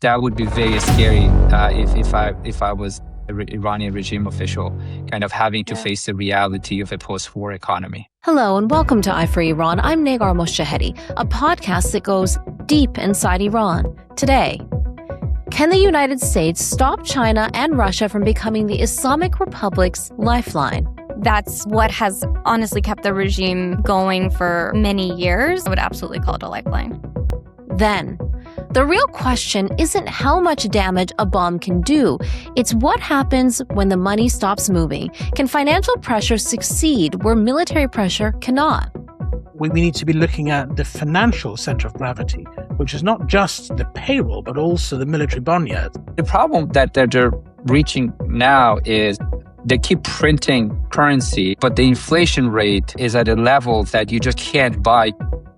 That would be very scary if I was an Iranian regime official, kind of having to face the reality of a post-war economy. Hello and welcome to Eye for Iran. I'm Negar Moshahedi, a podcast that goes deep inside Iran. Today, can the United States stop China and Russia from becoming the Islamic Republic's lifeline? That's what has honestly kept the regime going for many years. I would absolutely call it a lifeline. Then, the real question isn't how much damage a bomb can do. It's what happens when the money stops moving. Can financial pressure succeed where military pressure cannot? We need to be looking at the financial center of gravity, which is not just the payroll, but also the military boneyard. The problem that they're reaching now is they keep printing currency, but the inflation rate is at a level that you just can't buy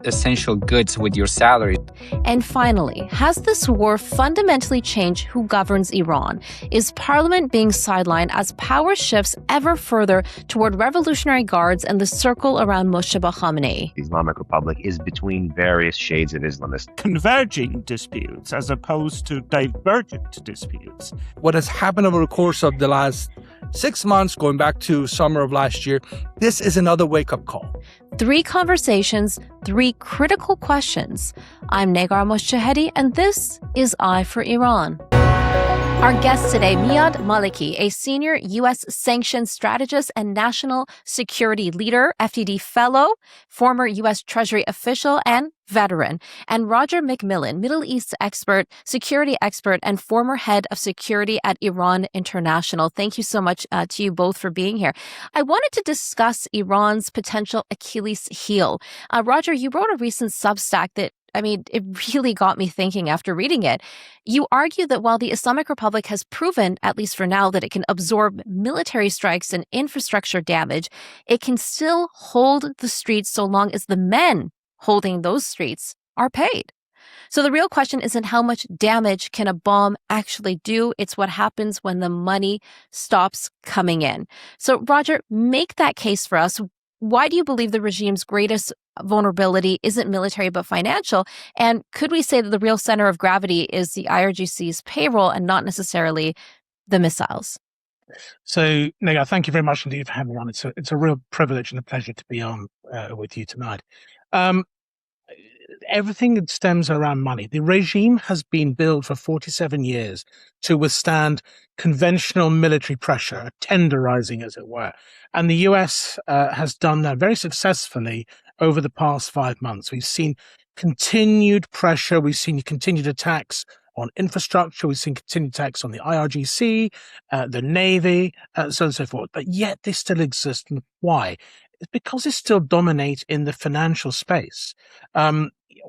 essential goods with your salary. And finally, has this war fundamentally changed who governs Iran? Is parliament being sidelined as power shifts ever further toward revolutionary guards and the circle around Mojtaba Khamenei? The Islamic Republic is between various shades of Islamists. Converging disputes as opposed to divergent disputes. What has happened over the course of the last 6 months, going back to summer of last year, this is another wake-up call. 3 conversations, 3 critical questions. I'm Negar Moshahedi, and this is Eye for Iran. Our guest today, Miad Maleki, a senior US Sanctions Strategist and National Security Leader, FDD Fellow, former US Treasury official and veteran, and Roger Macmillan, Middle East expert, security expert, and former head of security at Iran International. Thank you so much to you both for being here. I wanted to discuss Iran's potential Achilles heel. Roger, you wrote a recent Substack that it really got me thinking after reading it. You argue that while the Islamic Republic has proven, at least for now, that it can absorb military strikes and infrastructure damage, it can still hold the streets so long as the men holding those streets are paid. So the real question isn't how much damage can a bomb actually do, it's what happens when the money stops coming in. So Roger, make that case for us. Why do you believe the regime's greatest vulnerability isn't military but financial? And could we say that the real center of gravity is the IRGC's payroll and not necessarily the missiles? So, Negar, thank you very much indeed for having me on. It's a real privilege and a pleasure to be on with you tonight. Everything that stems around money. The regime has been built for 47 years to withstand conventional military pressure, tenderizing, as it were. And the US has done that very successfully over the past 5 months. We've seen continued pressure. We've seen continued attacks on infrastructure. We've seen continued attacks on the IRGC, the Navy, so on and so forth. But yet they still exist. And why? It's because they still dominate in the financial space.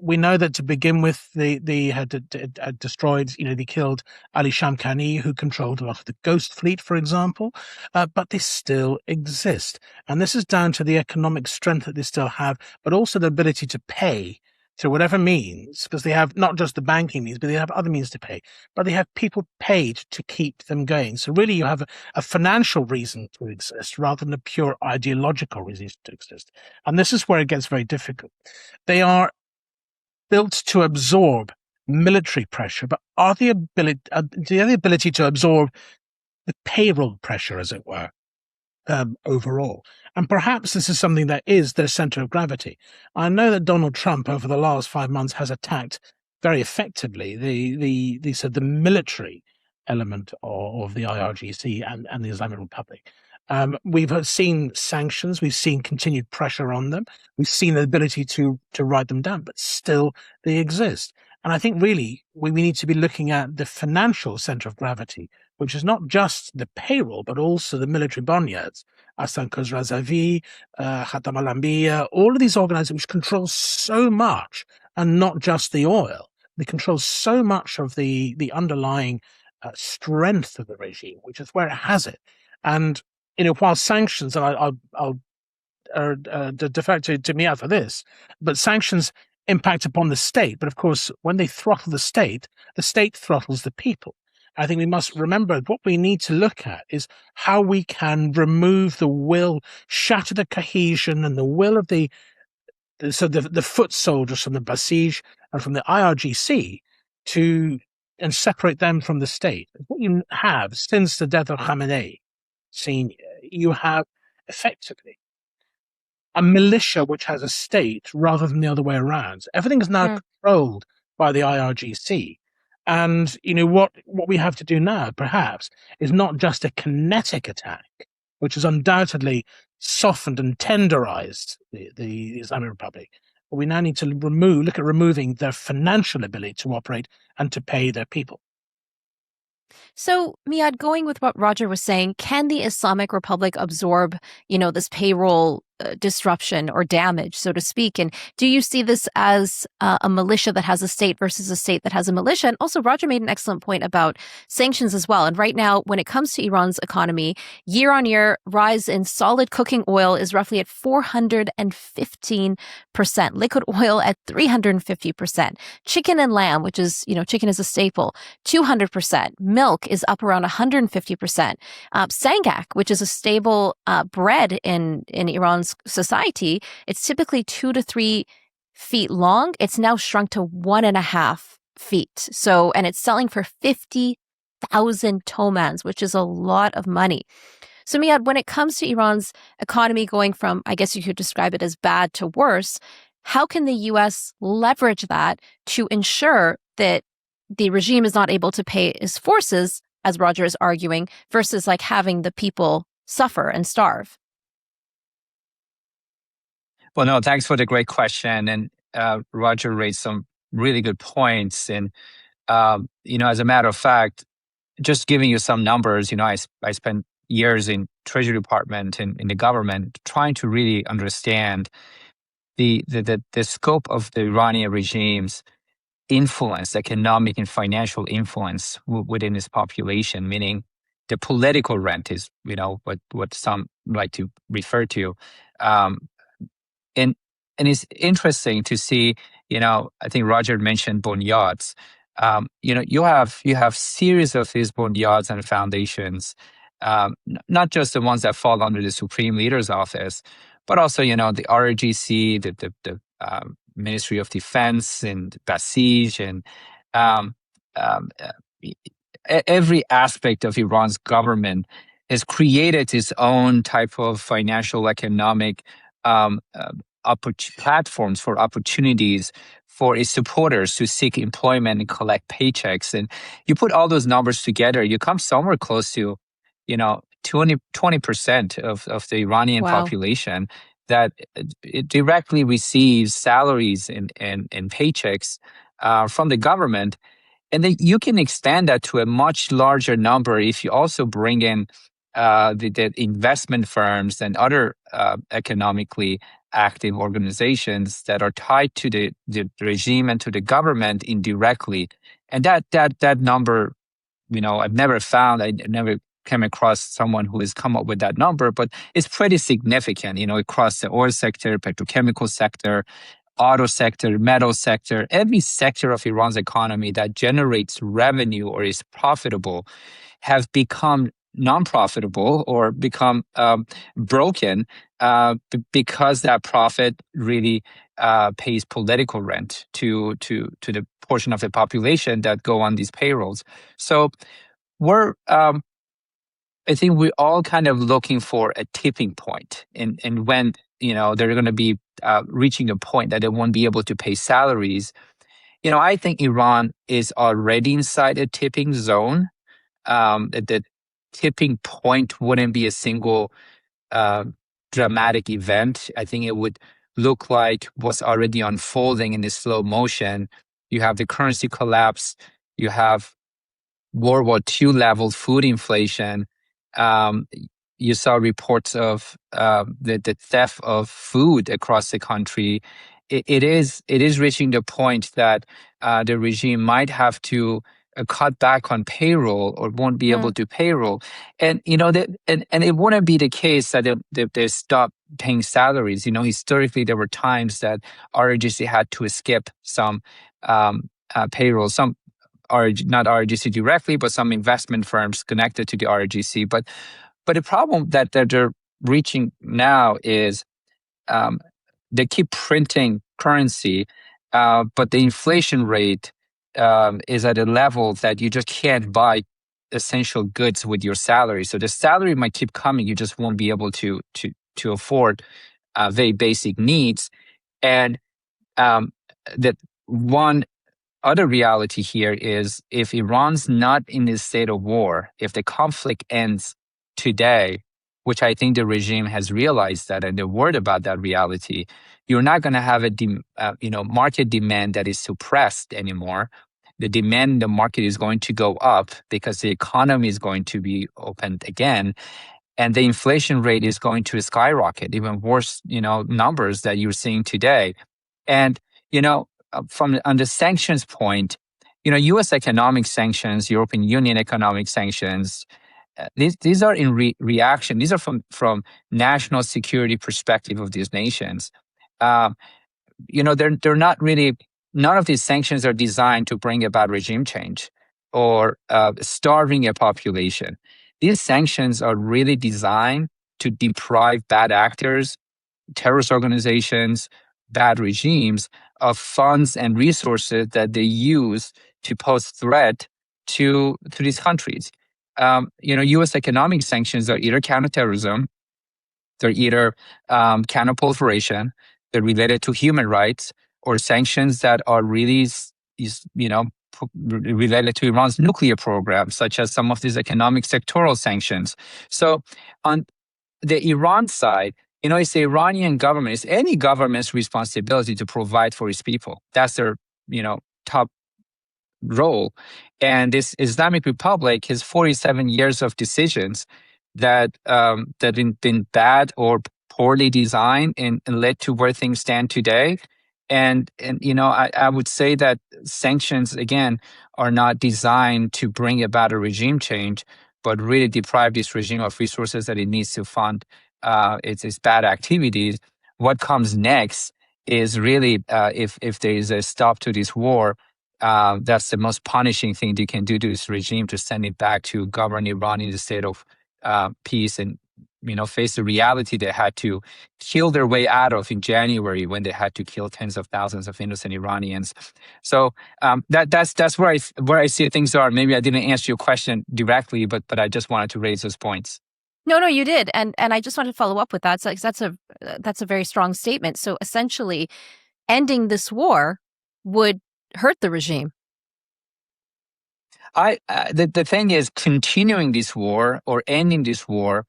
We know that to begin with, they had destroyed, they killed Ali Shamkhani, who controlled a lot of the Ghost Fleet, for example, but they still exist. And this is down to the economic strength that they still have, but also the ability to pay through whatever means, because they have not just the banking means, but they have other means to pay. But they have people paid to keep them going. So really you have a financial reason to exist rather than a pure ideological reason to exist. And this is where it gets very difficult. They are built to absorb military pressure, but do they have the ability to absorb the payroll pressure, as it were, overall? And perhaps this is something that is their center of gravity. I know that Donald Trump over the last 5 months has attacked very effectively the military element of the IRGC and the Islamic Republic. We've seen sanctions. We've seen continued pressure on them. We've seen the ability to write them down, but still they exist. And I think really we need to be looking at the financial center of gravity, which is not just the payroll, but also the military boneyards, Asankoz Razavi, Khatam al-Anbiya, all of these organizations which control so much, and not just the oil. They control so much of the underlying strength of the regime, which is where it has it. And while sanctions, and I'll defer to Miad for this, but sanctions impact upon the state. But of course, when they throttle the state throttles the people. I think we must remember what we need to look at is how we can remove the will, shatter the cohesion and the will of the foot soldiers from the Basij and from the IRGC to and separate them from the state. What you have since the death of Khamenei Senior, you have effectively a militia which has a state rather than the other way around. Everything is now controlled by the IRGC. And what we have to do now, perhaps, is not just a kinetic attack, which has undoubtedly softened and tenderized the Islamic Republic. But we now need to look at removing their financial ability to operate and to pay their people. So, Miad, going with what Roger was saying, can the Islamic Republic absorb, this payroll disruption or damage, so to speak? And do you see this as a militia that has a state versus a state that has a militia? And also, Roger made an excellent point about sanctions as well. And right now, when it comes to Iran's economy, year-on-year rise in solid cooking oil is roughly at 415%, liquid oil at 350%, chicken and lamb, which is, chicken is a staple, 200%, milk is up around 150%, sangak, which is a stable bread in Iran's society, it's typically 2 to 3 feet long. It's now shrunk to 1.5 feet. So, and it's selling for 50,000 tomans, which is a lot of money. So, Miad, when it comes to Iran's economy going from, I guess you could describe it as bad to worse, how can the U.S. leverage that to ensure that the regime is not able to pay its forces, as Roger is arguing, versus like having the people suffer and starve? Well, no, thanks for the great question. And Roger raised some really good points. And, as a matter of fact, just giving you some numbers, I spent years in Treasury Department and in the government trying to really understand the scope of the Iranian regime's influence, economic and financial influence within its population, meaning the political rent is, what some like to refer to. And it's interesting to see, I think Roger mentioned bonyads. You have series of these bonyads and foundations, not just the ones that fall under the Supreme Leader's office, but also, the IRGC, the Ministry of Defense and Basij and every aspect of Iran's government has created its own type of financial, economic platforms for opportunities for its supporters to seek employment and collect paychecks. And you put all those numbers together, you come somewhere close to, 20% of the Iranian population that it directly receives salaries and paychecks from the government. And then you can extend that to a much larger number if you also bring in the investment firms and other economically active organizations that are tied to the regime and to the government indirectly. And that number, I've never found, I never came across someone who has come up with that number, but it's pretty significant, across the oil sector, petrochemical sector, auto sector, metal sector, every sector of Iran's economy that generates revenue or is profitable has become non-profitable or become broken because that profit really pays political rent to the portion of the population that go on these payrolls. So I think we're all kind of looking for a tipping point, and when they're going to be reaching a point that they won't be able to pay salaries. I think Iran is already inside a tipping zone. The tipping point wouldn't be a single dramatic event. I think it would look like what's already unfolding in this slow motion. You have the currency collapse. You have World War II level food inflation. You saw reports of the theft of food across the country. It is reaching the point that the regime might have to cut back on payroll or won't be able to payroll, and and it wouldn't be the case that they stop paying salaries. Historically there were times that IRGC had to skip some payroll, some not IRGC directly, but some investment firms connected to the IRGC. But the problem that they're reaching now is they keep printing currency, but the inflation rate is at a level that you just can't buy essential goods with your salary. So the salary might keep coming, you just won't be able to afford very basic needs. And that one other reality here is if Iran's not in a state of war, if the conflict ends today, which I think the regime has realized that and they're worried about that reality, you're not going to have a market demand that is suppressed anymore. The demand in the market is going to go up because the economy is going to be opened again. And the inflation rate is going to skyrocket, even worse, numbers that you're seeing today. And, on the sanctions point, U.S. economic sanctions, European Union economic sanctions, these are in reaction. These are from national security perspective of these nations. They're not really. None of these sanctions are designed to bring about regime change or starving a population. These sanctions are really designed to deprive bad actors, terrorist organizations, bad regimes of funds and resources that they use to pose threat to these countries. U.S. economic sanctions are either counterterrorism, they're either counterproliferation, they're related to human rights, or sanctions that are really, related to Iran's nuclear program, such as some of these economic sectoral sanctions. So on the Iran side, it's the Iranian government, it's any government's responsibility to provide for its people. That's their, top role. And this Islamic Republic has 47 years of decisions that been bad or poorly designed and led to where things stand today. And I would say that sanctions, again, are not designed to bring about a regime change, but really deprive this regime of resources that it needs to fund its bad activities. What comes next is really, if there is a stop to this war, that's the most punishing thing you can do to this regime, to send it back to govern Iran in a state of peace and face the reality they had to kill their way out of in January when they had to kill tens of thousands of innocent Iranians. So that's where I see things are. Maybe I didn't answer your question directly, but I just wanted to raise those points. No, you did, and I just wanted to follow up with that. So that's a very strong statement. So essentially, ending this war would hurt the regime. The thing is, continuing this war or ending this war,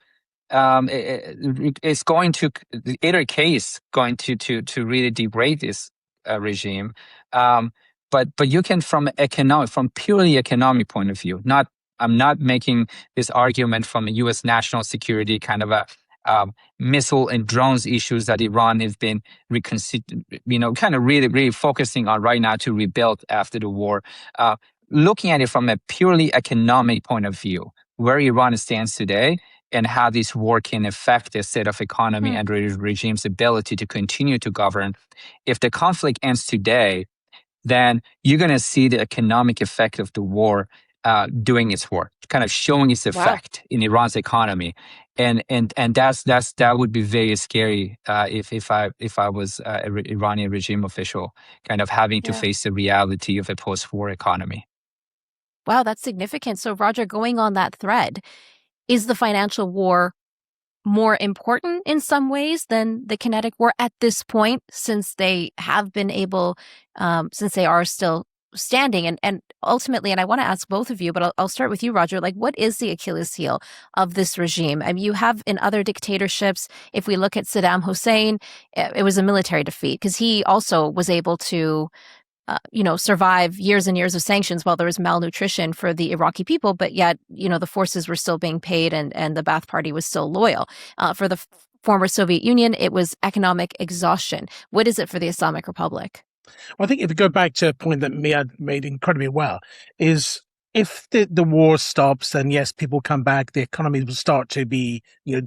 it's going to, either case, going to really degrade this regime. But you can, from purely economic point of view, I'm not making this argument from a U.S. national security kind of a missile and drones issues that Iran has been kind of really focusing on right now to rebuild after the war. Looking at it from a purely economic point of view, where Iran stands today and how this war can affect the state of economy and the regime's ability to continue to govern. If the conflict ends today, then you're going to see the economic effect of the war doing its work, kind of showing its effect in Iran's economy, and that would be very scary if I was an Iranian regime official, kind of having to face the reality of a post-war economy. Wow, that's significant. So, Roger, going on that thread, is the financial war more important in some ways than the kinetic war at this point, since they have been able, since they are still standing? And ultimately, and I want to ask both of you, but I'll start with you, Roger, what is the Achilles heel of this regime? I mean, you have in other dictatorships, if we look at Saddam Hussein, it was a military defeat because he also was able to survive years and years of sanctions while there was malnutrition for the Iraqi people, but yet, the forces were still being paid and the Ba'ath Party was still loyal. For the former Soviet Union, it was economic exhaustion. What is it for the Islamic Republic? Well, I think if you go back to a point that Miad made incredibly well, is if the war stops, then yes, people come back, the economy will start to be,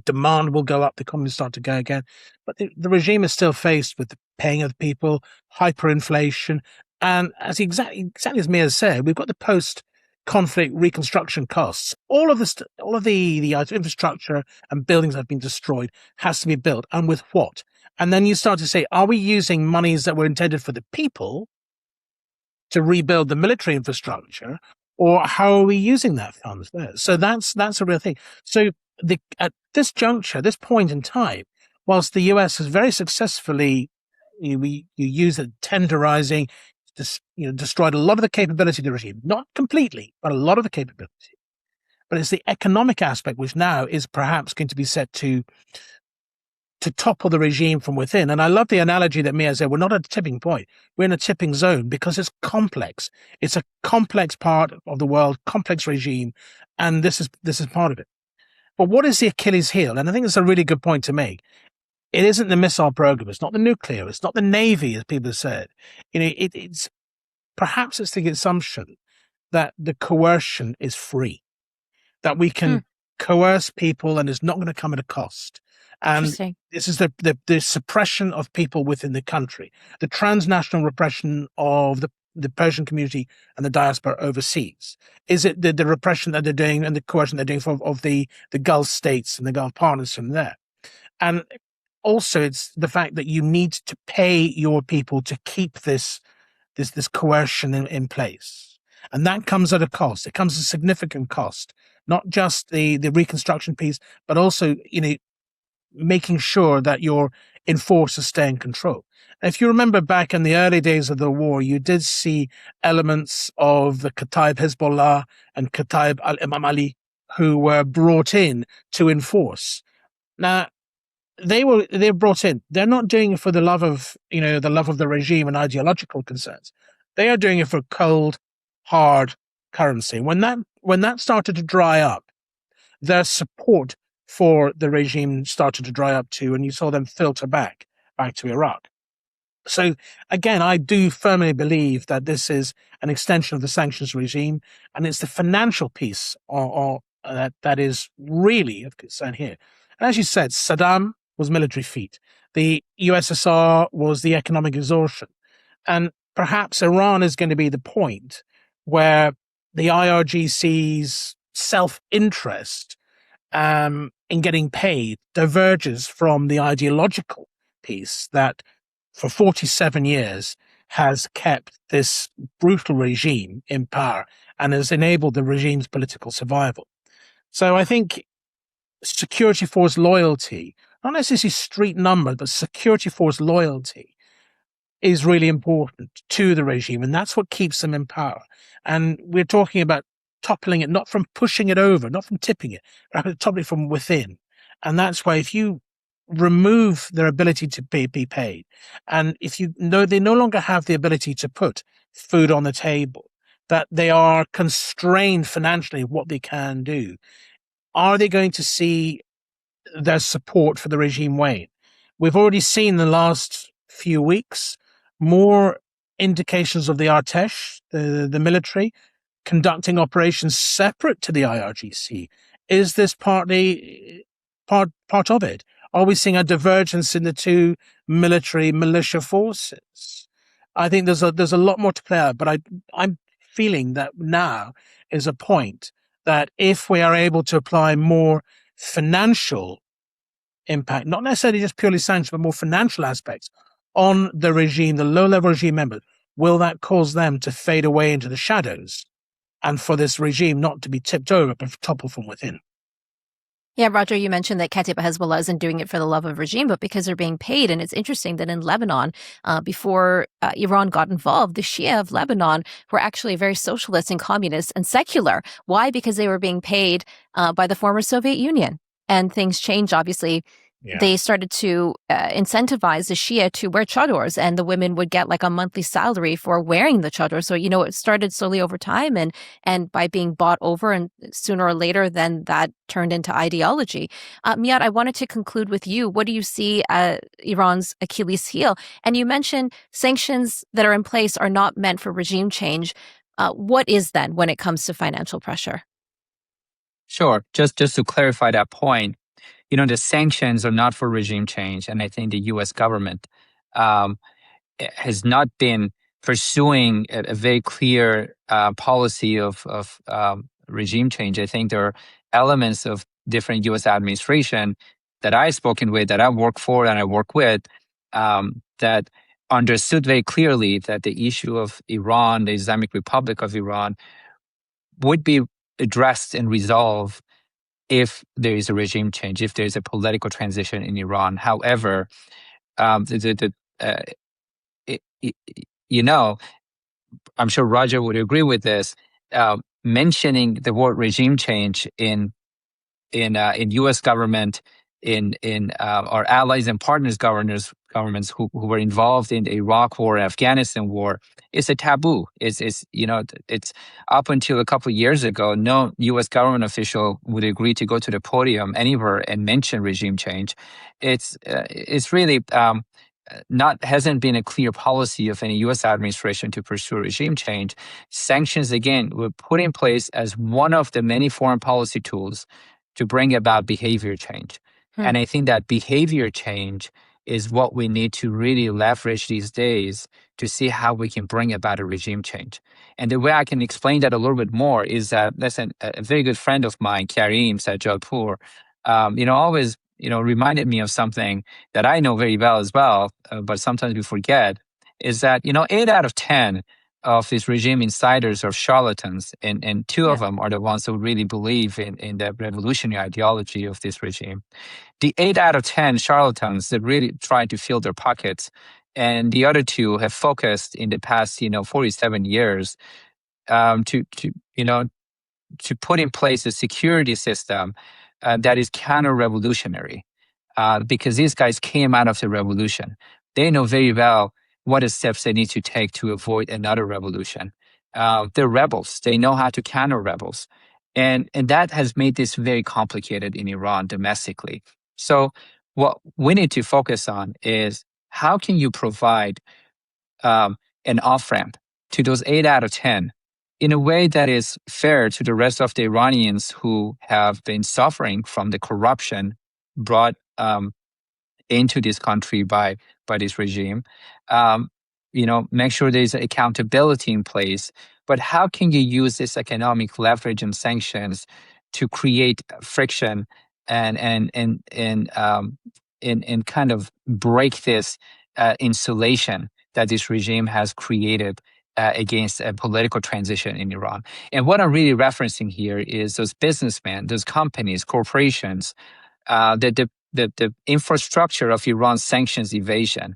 demand will go up, the economy will start to go again. But the regime is still faced with the paying of the people, hyperinflation, and as exactly as Miad said, we've got the post-conflict reconstruction costs. All of the infrastructure and buildings that have been destroyed has to be built, and with what? And then you start to say, are we using monies that were intended for the people to rebuild the military infrastructure, or how are we using that funds there? So that's a real thing. So at this juncture, this point in time, whilst the US has very successfully you use it tenderizing, destroyed a lot of the capability of the regime, not completely, but a lot of the capability. But it's the economic aspect which now is perhaps going to be set to topple the regime from within. And I love the analogy that Mia said, we're not at a tipping point. We're in a tipping zone because it's complex. It's a complex part of the world, complex regime, and this is part of it. But what is the Achilles heel? And I think it's a really good point to make. It isn't the missile program. It's not the nuclear. It's not the Navy, as people have said. It's perhaps it's the assumption that the coercion is free, that we can coerce people and it's not going to come at a cost. And this is the suppression of people within the country, the transnational repression of the Persian community and the diaspora overseas. Is it the repression that they're doing and the coercion they're doing of the Gulf states and the Gulf partners from there? And also, it's the fact that you need to pay your people to keep this coercion in place. And that comes at a cost. It comes at a significant cost, not just the reconstruction piece, but also, making sure that your enforcers stay in control. If you remember back in the early days of the war, you did see elements of the Kataib Hezbollah and Kataib al-Imam Ali who were brought in to enforce. Now, they're brought in. They're not doing it for the love of the regime and ideological concerns. They are doing it for cold, hard currency. When that started to dry up, their support for the regime started to dry up too, and you saw them filter back to Iraq. So again, I do firmly believe that this is an extension of the sanctions regime, and it's the financial piece that is really of concern here. And as you said, Saddam was military feat. The USSR was the economic exhaustion. And perhaps Iran is going to be the point where the IRGC's self-interest in getting paid diverges from the ideological piece that for 47 years has kept this brutal regime in power and has enabled the regime's political survival. So I think security force loyalty, not necessarily street numbers, but security force loyalty is really important to the regime, and that's what keeps them in power. And we're talking about toppling it, not from pushing it over, not from tipping it, but toppling it from within. And that's why if you remove their ability to be paid, and if you know they no longer have the ability to put food on the table, that they are constrained financially of what they can do, are they going to see their support for the regime wane? We've already seen in the last few weeks more indications of the Artesh, the military, conducting operations separate to the IRGC. Is this partly part of it? Are we seeing a divergence in the two militia forces? I think there's a lot more to play out, but I'm feeling that now is a point that if we are able to apply more financial impact, not necessarily just purely sanctions, but more financial aspects on the regime, the low-level regime members, will that cause them to fade away into the shadows and for this regime not to be tipped over, but toppled from within? Yeah, Roger, you mentioned that Kataib Hezbollah isn't doing it for the love of regime, but because they're being paid. And it's interesting that in Lebanon, before Iran got involved, the Shia of Lebanon were actually very socialist and communist and secular. Why? Because they were being paid by the former Soviet Union. And things changed, obviously. Yeah. They started to incentivize the Shia to wear chadors, and the women would get like a monthly salary for wearing the chador. So, it started slowly over time and by being bought over, and sooner or later, then that turned into ideology. Miad, I wanted to conclude with you. What do you see Iran's Achilles heel? And you mentioned sanctions that are in place are not meant for regime change. What is then when it comes to financial pressure? Sure. Just to clarify that point, the sanctions are not for regime change, and I think the U.S. government has not been pursuing a very clear policy of regime change. I think there are elements of different U.S. administration that I've spoken with, that I work for and I work with, that understood very clearly that the issue of Iran, the Islamic Republic of Iran, would be addressed and resolved if there is a regime change, if there is a political transition in Iran. However, you know, I'm sure Roger would agree with this. Mentioning the word regime change in U.S. government, in our allies and partners governments who were involved in the Iraq war, Afghanistan war, is a taboo. It's up until a couple of years ago, no U.S. government official would agree to go to the podium anywhere and mention regime change. It's really hasn't been a clear policy of any U.S. administration to pursue regime change. Sanctions, again, were put in place as one of the many foreign policy tools to bring about behavior change. And I think that behavior change is what we need to really leverage these days to see how we can bring about a regime change. And the way I can explain that a little bit more is that, listen, a very good friend of mine, Karim Sajjalpour, always reminded me of something that I know very well as well, but sometimes we forget, is that, 8 out of 10 of these regime insiders are charlatans, and two of them are the ones who really believe in the revolutionary ideology of this regime. The 8 out of 10 charlatans that really try to fill their pockets, and the other two have focused in the past, 47 years to put in place a security system that is counter-revolutionary, because these guys came out of the revolution. They know very well what are steps they need to take to avoid another revolution. They're rebels. They know how to counter rebels. And that has made this very complicated in Iran domestically. So what we need to focus on is how can you provide an off-ramp to those 8 out of 10 in a way that is fair to the rest of the Iranians who have been suffering from the corruption brought into this country by this regime. Make sure there's accountability in place. But how can you use this economic leverage and sanctions to create friction and kind of break this insulation that this regime has created against a political transition in Iran? And what I'm really referencing here is those businessmen, those companies, corporations, the infrastructure of Iran's sanctions evasion.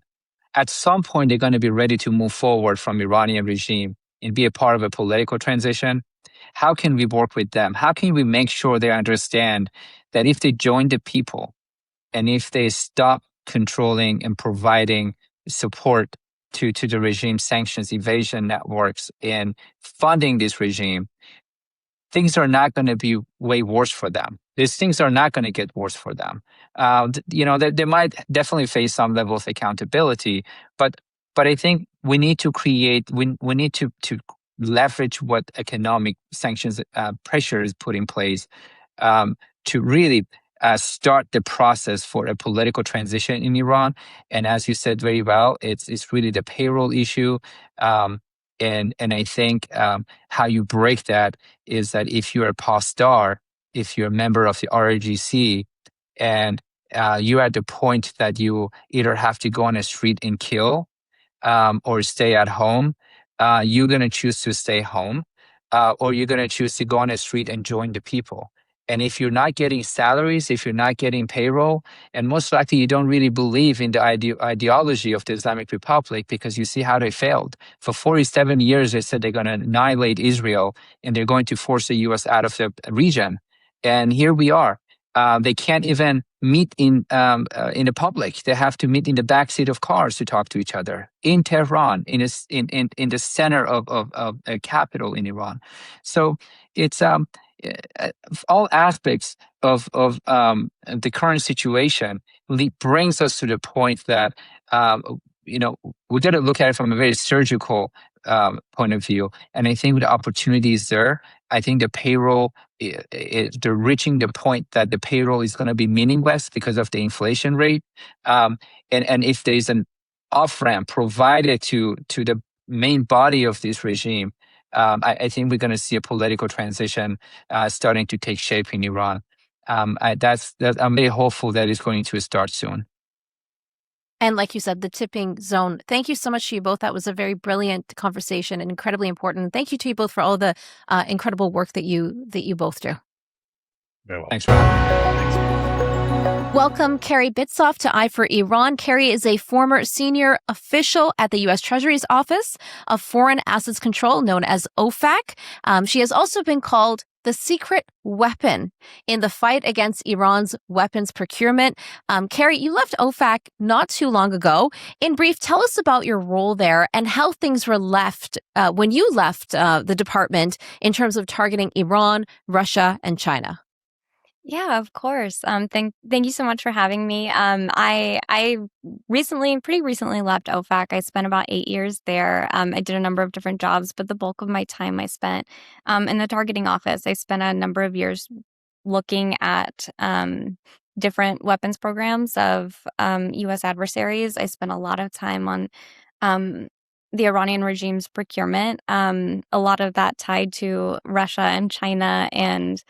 At some point, they're going to be ready to move forward from Iranian regime and be a part of a political transition. How can we work with them? How can we make sure they understand that if they join the people and if they stop controlling and providing support to the regime sanctions evasion networks and funding this regime, things are not going to be way worse for them. These things are not going to get worse for them. They might definitely face some level of accountability, but I think we need to create, we need to leverage what economic sanctions pressure is put in place to really start the process for a political transition in Iran. And as you said very well, it's really the payroll issue. And I think how you break that is that if you're a past star, if you're a member of the IRGC, and you're at the point that you either have to go on a street and kill or stay at home, you're going to choose to stay home, or you're going to choose to go on a street and join the people. And if you're not getting salaries, if you're not getting payroll, and most likely you don't really believe in the ideology of the Islamic Republic because you see how they failed. For 47 years, they said they're going to annihilate Israel and they're going to force the U.S. out of the region. And here we are. They can't even meet in the public. They have to meet in the backseat of cars to talk to each other in Tehran, in the center of a capital in Iran. So it's all aspects of the current situation brings us to the point that we got to look at it from a very surgical point of view. And I think the opportunity is there. I think the payroll, they're reaching the point that the payroll is going to be meaningless because of the inflation rate. And if there's an off-ramp provided to the main body of this regime, I think we're going to see a political transition starting to take shape in Iran. I'm very hopeful that it's going to start soon. And like you said, the tipping zone. Thank you so much to you both. That was a very brilliant conversation and incredibly important. Thank you to you both for all the incredible work that you both do. Very well. Thanks for having me. Welcome, Kerri Bitsoff, to Eye for Iran. Kerri is a former senior official at the US Treasury's Office of Foreign Assets Control, known as OFAC. She has also been called the secret weapon in the fight against Iran's weapons procurement. Kerri, you left OFAC not too long ago. In brief, tell us about your role there and how things were left when you left the department in terms of targeting Iran, Russia, and China. Yeah, of course. Thank you so much for having me. I pretty recently left OFAC. I spent about 8 years there. I did a number of different jobs, but the bulk of my time I spent in the targeting office. I spent a number of years looking at different weapons programs of U.S. adversaries. I spent a lot of time on the Iranian regime's procurement. A lot of that tied to Russia and China and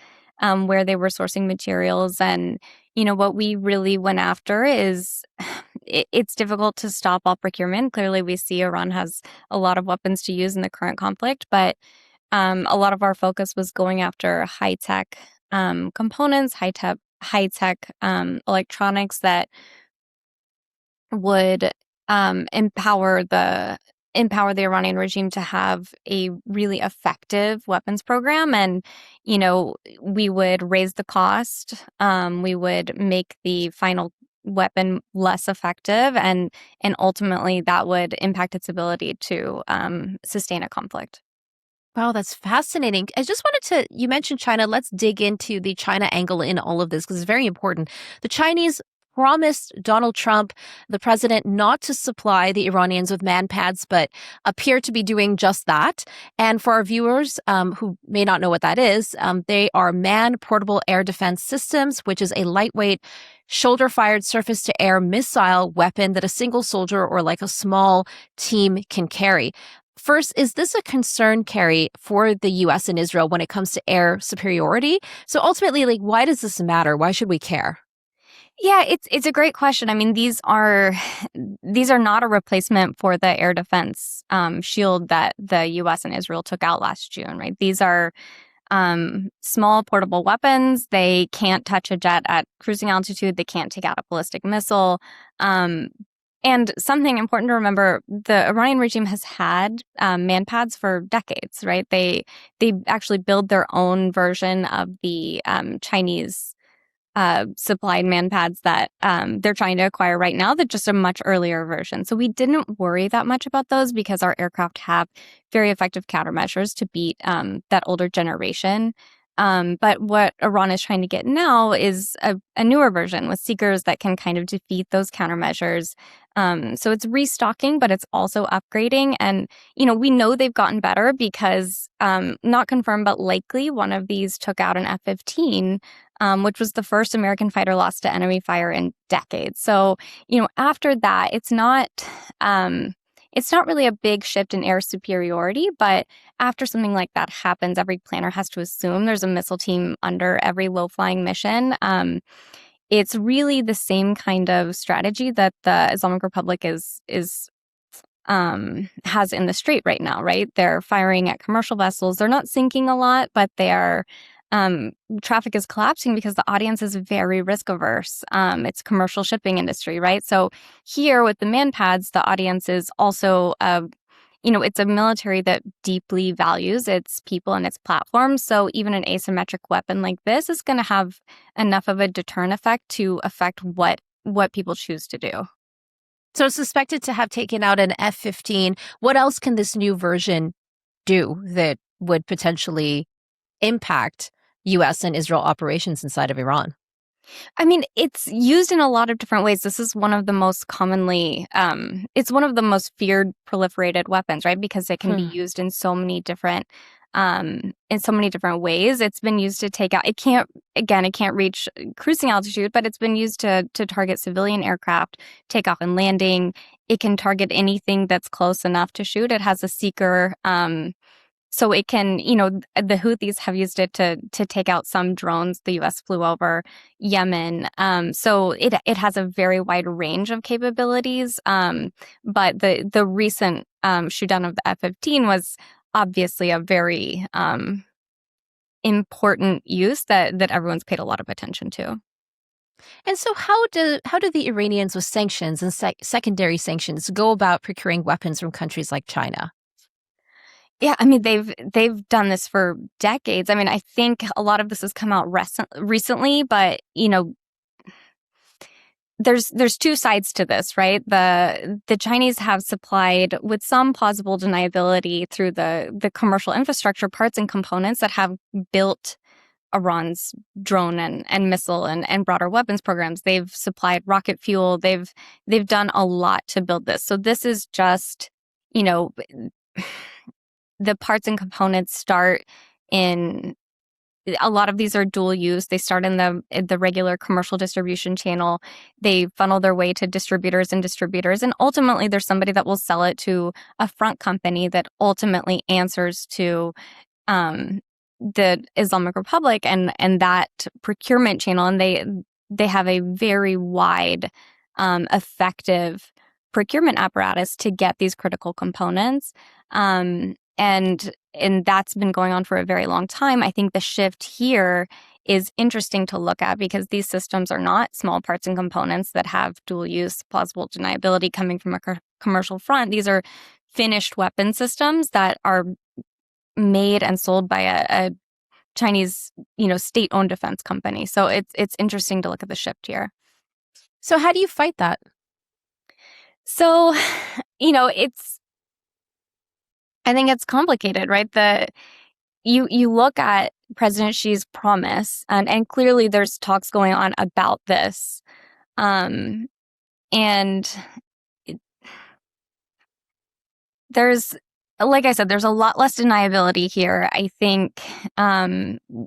where they were sourcing materials. And, what we really went after is it's difficult to stop all procurement. Clearly, we see Iran has a lot of weapons to use in the current conflict, but a lot of our focus was going after high-tech components, high-tech electronics that would empower the Iranian regime to have a really effective weapons program. And, we would raise the cost. We would make the final weapon less effective. And ultimately, that would impact its ability to sustain a conflict. Wow, that's fascinating. I just wanted you mentioned China. Let's dig into the China angle in all of this because it's very important. The Chinese promised Donald Trump, the president, not to supply the Iranians with manpads, but appear to be doing just that. And for our viewers who may not know what that is, they are man-portable air defense systems, which is a lightweight, shoulder-fired surface-to-air missile weapon that a single soldier or like a small team can carry. First, is this a concern, Kerri, for the U.S. and Israel when it comes to air superiority? So ultimately, why does this matter? Why should we care? Yeah, it's a great question. I mean, these are not a replacement for the air defense shield that the U.S. and Israel took out last June, right? These are small portable weapons. They can't touch a jet at cruising altitude. They can't take out a ballistic missile. And something important to remember, the Iranian regime has had manpads for decades, right? They actually build their own version of the Chinese supplied manpads that they're trying to acquire right now. That's just a much earlier version. So we didn't worry that much about those because our aircraft have very effective countermeasures to beat that older generation. But what Iran is trying to get now is a newer version with seekers that can kind of defeat those countermeasures. So it's restocking, but it's also upgrading. And, we know they've gotten better because, not confirmed, but likely one of these took out an F-15, which was the first American fighter lost to enemy fire in decades. So, after that, it's not really a big shift in air superiority, but after something like that happens, every planner has to assume there's a missile team under every low-flying mission. It's really the same kind of strategy that the Islamic Republic has in the Strait right now, right? They're firing at commercial vessels. They're not sinking a lot, but they are. Traffic is collapsing because the audience is very risk averse. It's commercial shipping industry, right? So here with the manpads, the audience is also, it's a military that deeply values its people and its platforms. So even an asymmetric weapon like this is going to have enough of a deterrent effect to affect what people choose to do. So it's suspected to have taken out an F-15. What else can this new version do that would potentially impact U.S. and Israel operations inside of Iran? I mean, it's used in a lot of different ways. This is one of the most commonly, it's one of the most feared proliferated weapons, right? Because it can be used in so many different ways. It's been used to take out, it can't reach cruising altitude, but it's been used to target civilian aircraft, takeoff and landing. It can target anything that's close enough to shoot. It has a seeker So it can, the Houthis have used it to take out some drones the U.S. flew over Yemen. So it has a very wide range of capabilities. But the recent shoot down of the F-15 was obviously a very important use that everyone's paid a lot of attention to. And so how do the Iranians with sanctions and secondary sanctions go about procuring weapons from countries like China? Yeah, I mean, they've done this for decades. I mean, I think a lot of this has come out recently, but there's two sides to this, right? The Chinese have supplied, with some plausible deniability through the commercial infrastructure, parts and components that have built Iran's drone and missile and broader weapons programs. They've supplied rocket fuel. They've done a lot to build this. So this is just, the parts and components start in, a lot of these are dual use. They start in the regular commercial distribution channel. They funnel their way to distributors. And ultimately there's somebody that will sell it to a front company that ultimately answers to the Islamic Republic and that procurement channel. And they have a very wide, effective procurement apparatus to get these critical components. And that's been going on for a very long time. I think the shift here is interesting to look at because these systems are not small parts and components that have dual use, plausible deniability coming from a commercial front. These are finished weapon systems that are made and sold by a Chinese, state-owned defense company. So it's interesting to look at the shift here. So how do you fight that? So, I think it's complicated, right? You look at President Xi's promise, and clearly there's talks going on about this, and there's, like I said, there's a lot less deniability here. I think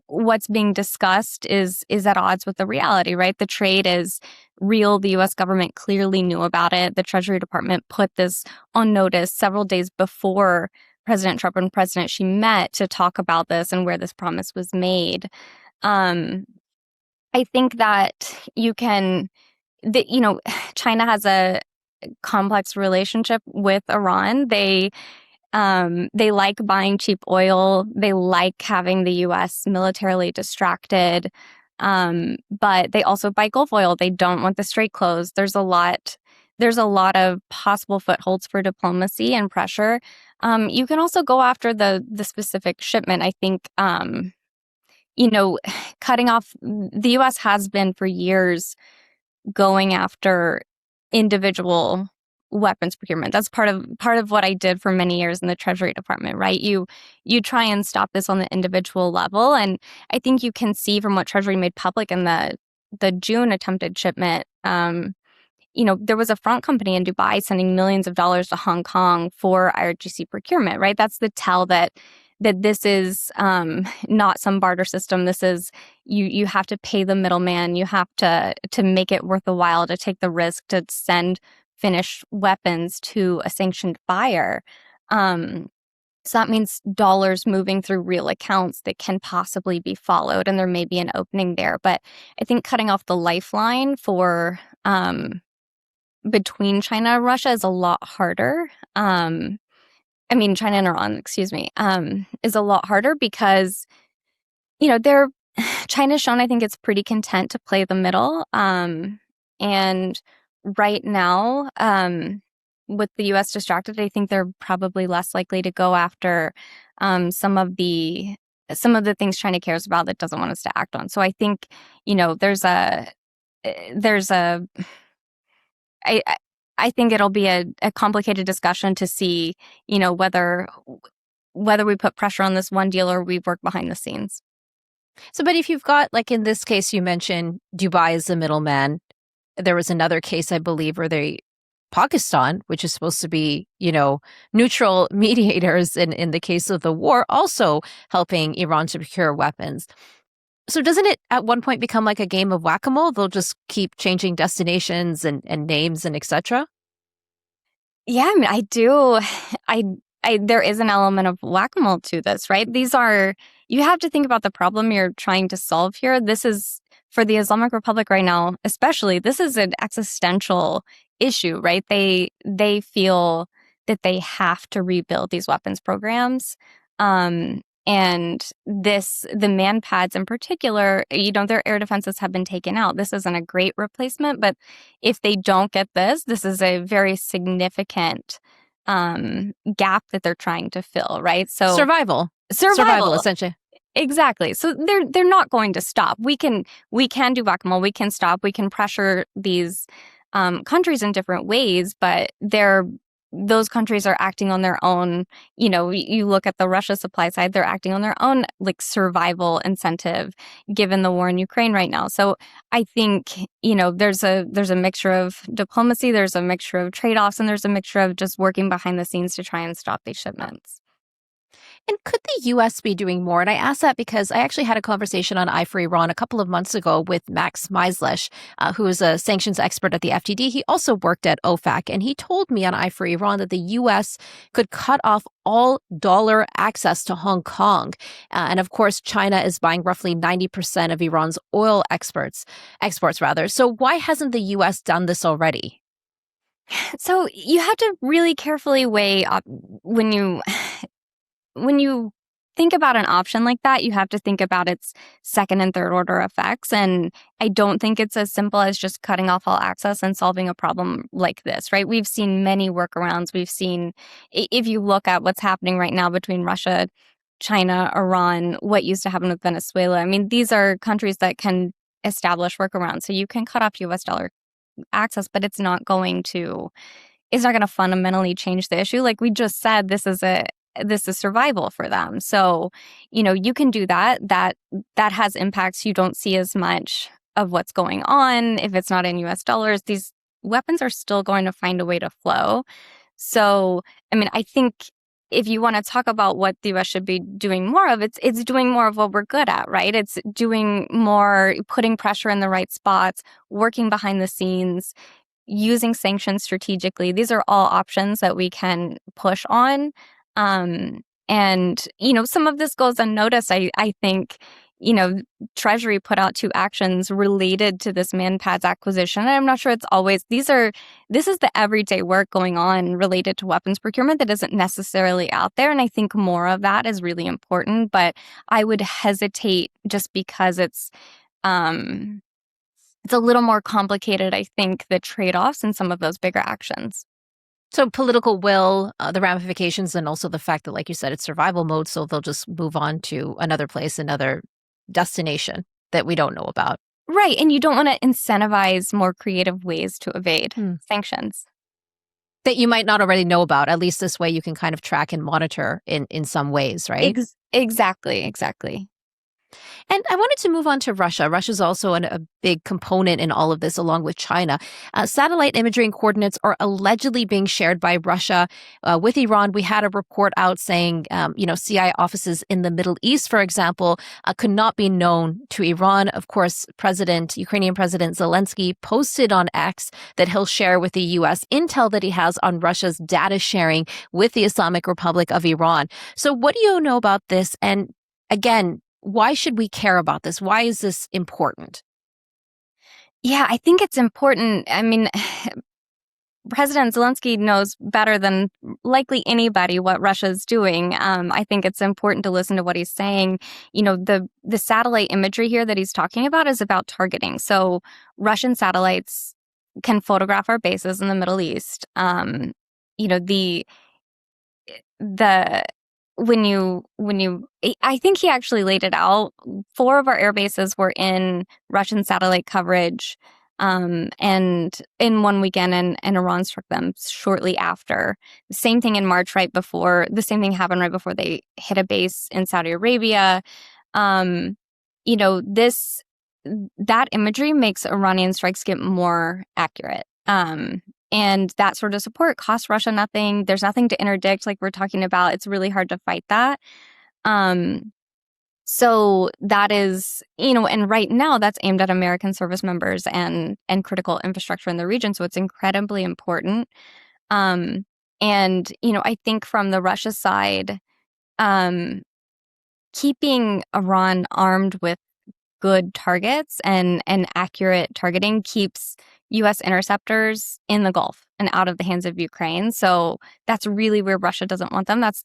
what's being discussed is at odds with the reality, right? The trade is real. The U.S. government clearly knew about it. The Treasury Department put this on notice several days before President Trump and President Xi met to talk about this and where this promise was made. I think that China has a complex relationship with Iran. They like buying cheap oil. They like having the U.S. militarily distracted. But they also buy Gulf oil. They don't want the strait closed. There's a lot of possible footholds for diplomacy and pressure. You can also go after the specific shipment. I think, cutting off, the U.S. has been for years going after individual weapons procurement. That's part of what I did for many years in the Treasury Department, right? You try and stop this on the individual level. And I think you can see from what Treasury made public in the June attempted shipment, there was a front company in Dubai sending millions of dollars to Hong Kong for IRGC procurement, right? That's the tell that this is not some barter system. This is, you have to pay the middleman. You have to make it worth the while to take the risk to send finished weapons to a sanctioned buyer. So that means dollars moving through real accounts that can possibly be followed, and there may be an opening there. But I think cutting off the lifeline for between China and Russia is a lot harder. China and Iran, is a lot harder because, China's shown, I think, it's pretty content to play the middle. And right now, with the U.S. distracted, I think they're probably less likely to go after some of the things China cares about that doesn't want us to act on. So I think, I think it'll be a complicated discussion to see, whether we put pressure on this one deal or we work behind the scenes. So, but if you've got, like in this case, you mentioned Dubai as the middleman. There was another case, I believe, where Pakistan, which is supposed to be, neutral mediators in the case of the war, also helping Iran to procure weapons. So doesn't it at one point become like a game of whack-a-mole? They'll just keep changing destinations and names and et cetera? Yeah, I do. there is an element of whack-a-mole to this, right? You have to think about the problem you're trying to solve here. This is, for the Islamic Republic right now, especially, this is an existential issue, right? They feel that they have to rebuild these weapons programs. And the manpads in particular, their air defenses have been taken out. This isn't a great replacement, but if they don't get this is a very significant gap that they're trying to fill, right? So Survival, essentially. Exactly. So they're not going to stop. We can do whack-a-mole. We can stop. We can pressure these countries in different ways, but those countries are acting on their own. You look at the Russia supply side; they're acting on their own survival incentive, given the war in Ukraine right now. So I think there's a mixture of diplomacy, there's a mixture of trade-offs, and there's a mixture of just working behind the scenes to try and stop these shipments. And could the U.S. be doing more? And I ask that because I actually had a conversation on Eye for Iran a couple of months ago with Max Meislish, who is a sanctions expert at the FDD. He also worked at OFAC, and he told me on Eye for Iran that the U.S. could cut off all dollar access to Hong Kong. And of course, China is buying roughly 90% of Iran's oil exports. So why hasn't the U.S. done this already? So you have to really carefully weigh up when you think about an option like that, you have to think about its second and third order effects. And I don't think it's as simple as just cutting off all access and solving a problem like this, right? We've seen many workarounds. We've seen, if you look at what's happening right now between Russia, China, Iran, what used to happen with Venezuela. I mean, these are countries that can establish workarounds. So you can cut off US dollar access, but it's not going to fundamentally change the issue. Like we just said, this is survival for them. So, you can do that. That has impacts you don't see as much of what's going on. If it's not in US dollars, these weapons are still going to find a way to flow. So, I think if you want to talk about what the US should be doing more of, it's doing more of what we're good at, right? It's doing more, putting pressure in the right spots, working behind the scenes, using sanctions strategically. These are all options that we can push on. And, some of this goes unnoticed. I think, Treasury put out 2 actions related to this manpads acquisition. And I'm not sure it's always, this is the everyday work going on related to weapons procurement that isn't necessarily out there. And I think more of that is really important, but I would hesitate just because it's a little more complicated, I think, the trade-offs in some of those bigger actions. So political will, the ramifications, and also the fact that, like you said, it's survival mode, so they'll just move on to another place, another destination that we don't know about. Right, and you don't want to incentivize more creative ways to evade sanctions. That you might not already know about. At least this way you can kind of track and monitor in some ways, right? Exactly. And I wanted to move on to Russia. Russia's also a big component in all of this, along with China. Satellite imagery and coordinates are allegedly being shared by Russia with Iran. We had a report out saying, CIA offices in the Middle East, for example, could not be known to Iran. Of course, Ukrainian President Zelensky posted on X that he'll share with the U.S. intel that he has on Russia's data sharing with the Islamic Republic of Iran. So what do you know about this? And again, why should we care about this? Why is this important? Yeah, I think it's important. President Zelensky knows better than likely anybody what Russia's doing. I think it's important to listen to what he's saying. The satellite imagery here that he's talking about is about targeting. So Russian satellites can photograph our bases in the Middle East. I think he actually laid it out. 4 of our air bases were in Russian satellite coverage, and in one weekend, and Iran struck them shortly after. The same thing in March, the same thing happened right before they hit a base in Saudi Arabia. That imagery makes Iranian strikes get more accurate. And that sort of support costs Russia nothing. There's nothing to interdict, like we're talking about. It's really hard to fight that. So that is, and right now that's aimed at American service members and critical infrastructure in the region. So it's incredibly important. And And, I think from the Russia side, keeping Iran armed with good targets and accurate targeting keeps U.S. interceptors in the Gulf and out of the hands of Ukraine. So that's really where Russia doesn't want them. That's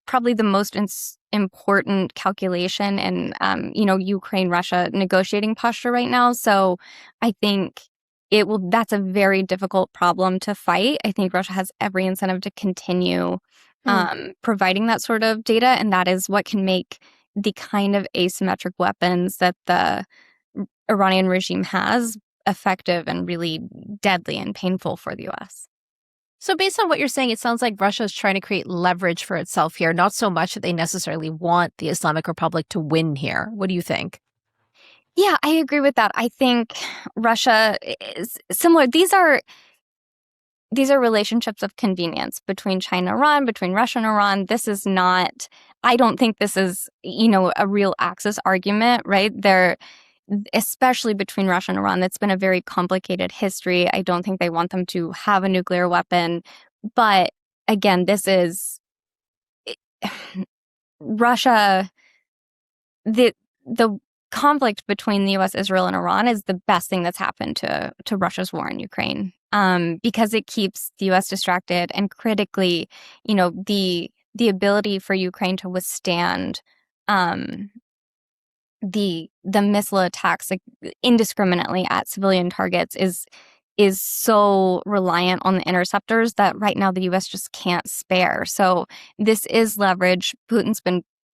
probably the most important calculation in, Ukraine-Russia negotiating posture right now. So I think that's a very difficult problem to fight. I think Russia has every incentive to continue providing that sort of data, and that is what can make the kind of asymmetric weapons that the Iranian regime has effective and really deadly and painful for the U.S. So based on what you're saying, it sounds like Russia is trying to create leverage for itself here, not so much that they necessarily want the Islamic Republic to win here. What do you think? Yeah, I agree with that. I think Russia is similar. These are relationships of convenience between China and Iran, between Russia and Iran. This is not, I don't think this is, a real axis argument, right? Especially between Russia and Iran, that's been a very complicated history. I don't think they want them to have a nuclear weapon. But again, this is Russia, the conflict between the U.S., Israel, and Iran is the best thing that's happened to Russia's war in Ukraine, because it keeps the U.S. distracted, and critically, the ability for Ukraine to withstand the missile attacks indiscriminately at civilian targets is so reliant on the interceptors that right now the U.S. just can't spare. So this is leverage.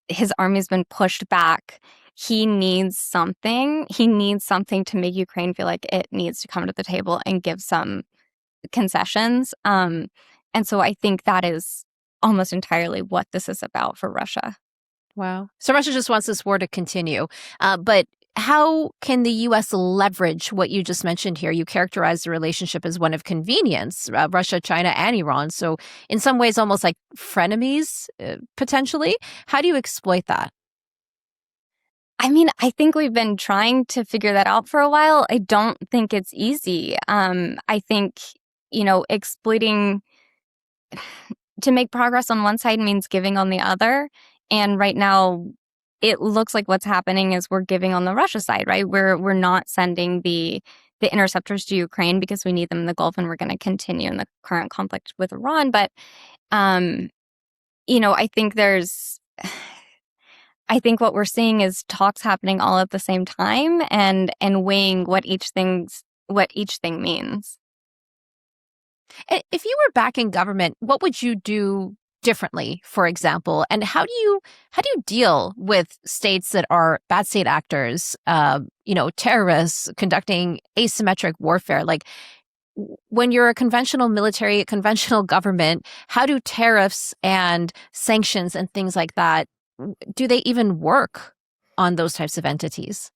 His army's been pushed back. He needs something. He needs something to make Ukraine feel like it needs to come to the table and give some concessions. And so I think that is almost entirely what this is about for Russia. Wow. So Russia just wants this war to continue. But how can the U.S. leverage what you just mentioned here? You characterize the relationship as one of convenience, Russia, China, and Iran. So in some ways, almost like frenemies, potentially. How do you exploit that? I mean, I think we've been trying to figure that out for a while. I don't think it's easy. I think, exploiting to make progress on one side means giving on the other. And right now, it looks like what's happening is we're giving on the Russia side, right? We're not sending the interceptors to Ukraine because we need them in the Gulf, and we're going to continue in the current conflict with Iran. But, I think what we're seeing is talks happening all at the same time, and weighing what each thing means. If you were back in government, what would you do differently, for example? And how do you deal with states that are bad state actors, terrorists conducting asymmetric warfare? Like, when you're a conventional military, a conventional government, how do tariffs and sanctions and things like that, do they even work on those types of entities?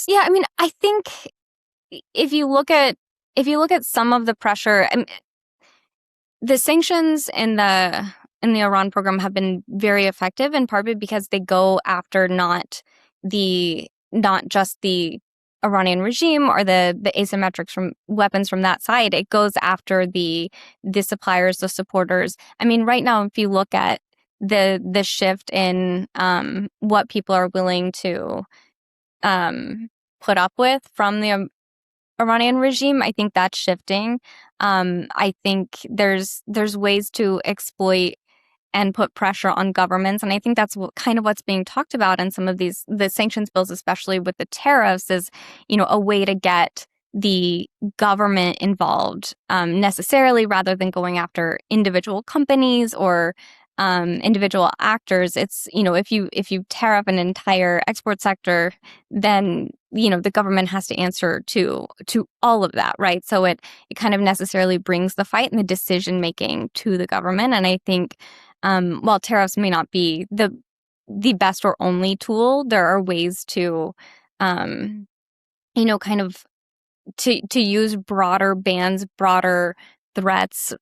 Yeah, I mean, I think if you look at some of the pressure, the sanctions in the Iran program have been very effective, in part because they go after not just the Iranian regime or the asymmetrics from weapons from that side. It goes after the suppliers, the supporters. I mean, right now, if you look at the shift in what people are willing to put up with from the Iranian regime, I think that's shifting. I think there's ways to exploit and put pressure on governments, and I think that's what's being talked about in some of the sanctions bills, especially with the tariffs, is a way to get the government involved necessarily, rather than going after individual companies or individual actors. It's if you tariff an entire export sector, then the government has to answer to all of that, right? So it kind of necessarily brings the fight and the decision making to the government. And I think while tariffs may not be the best or only tool, there are ways to kind of to use broader bans, broader threats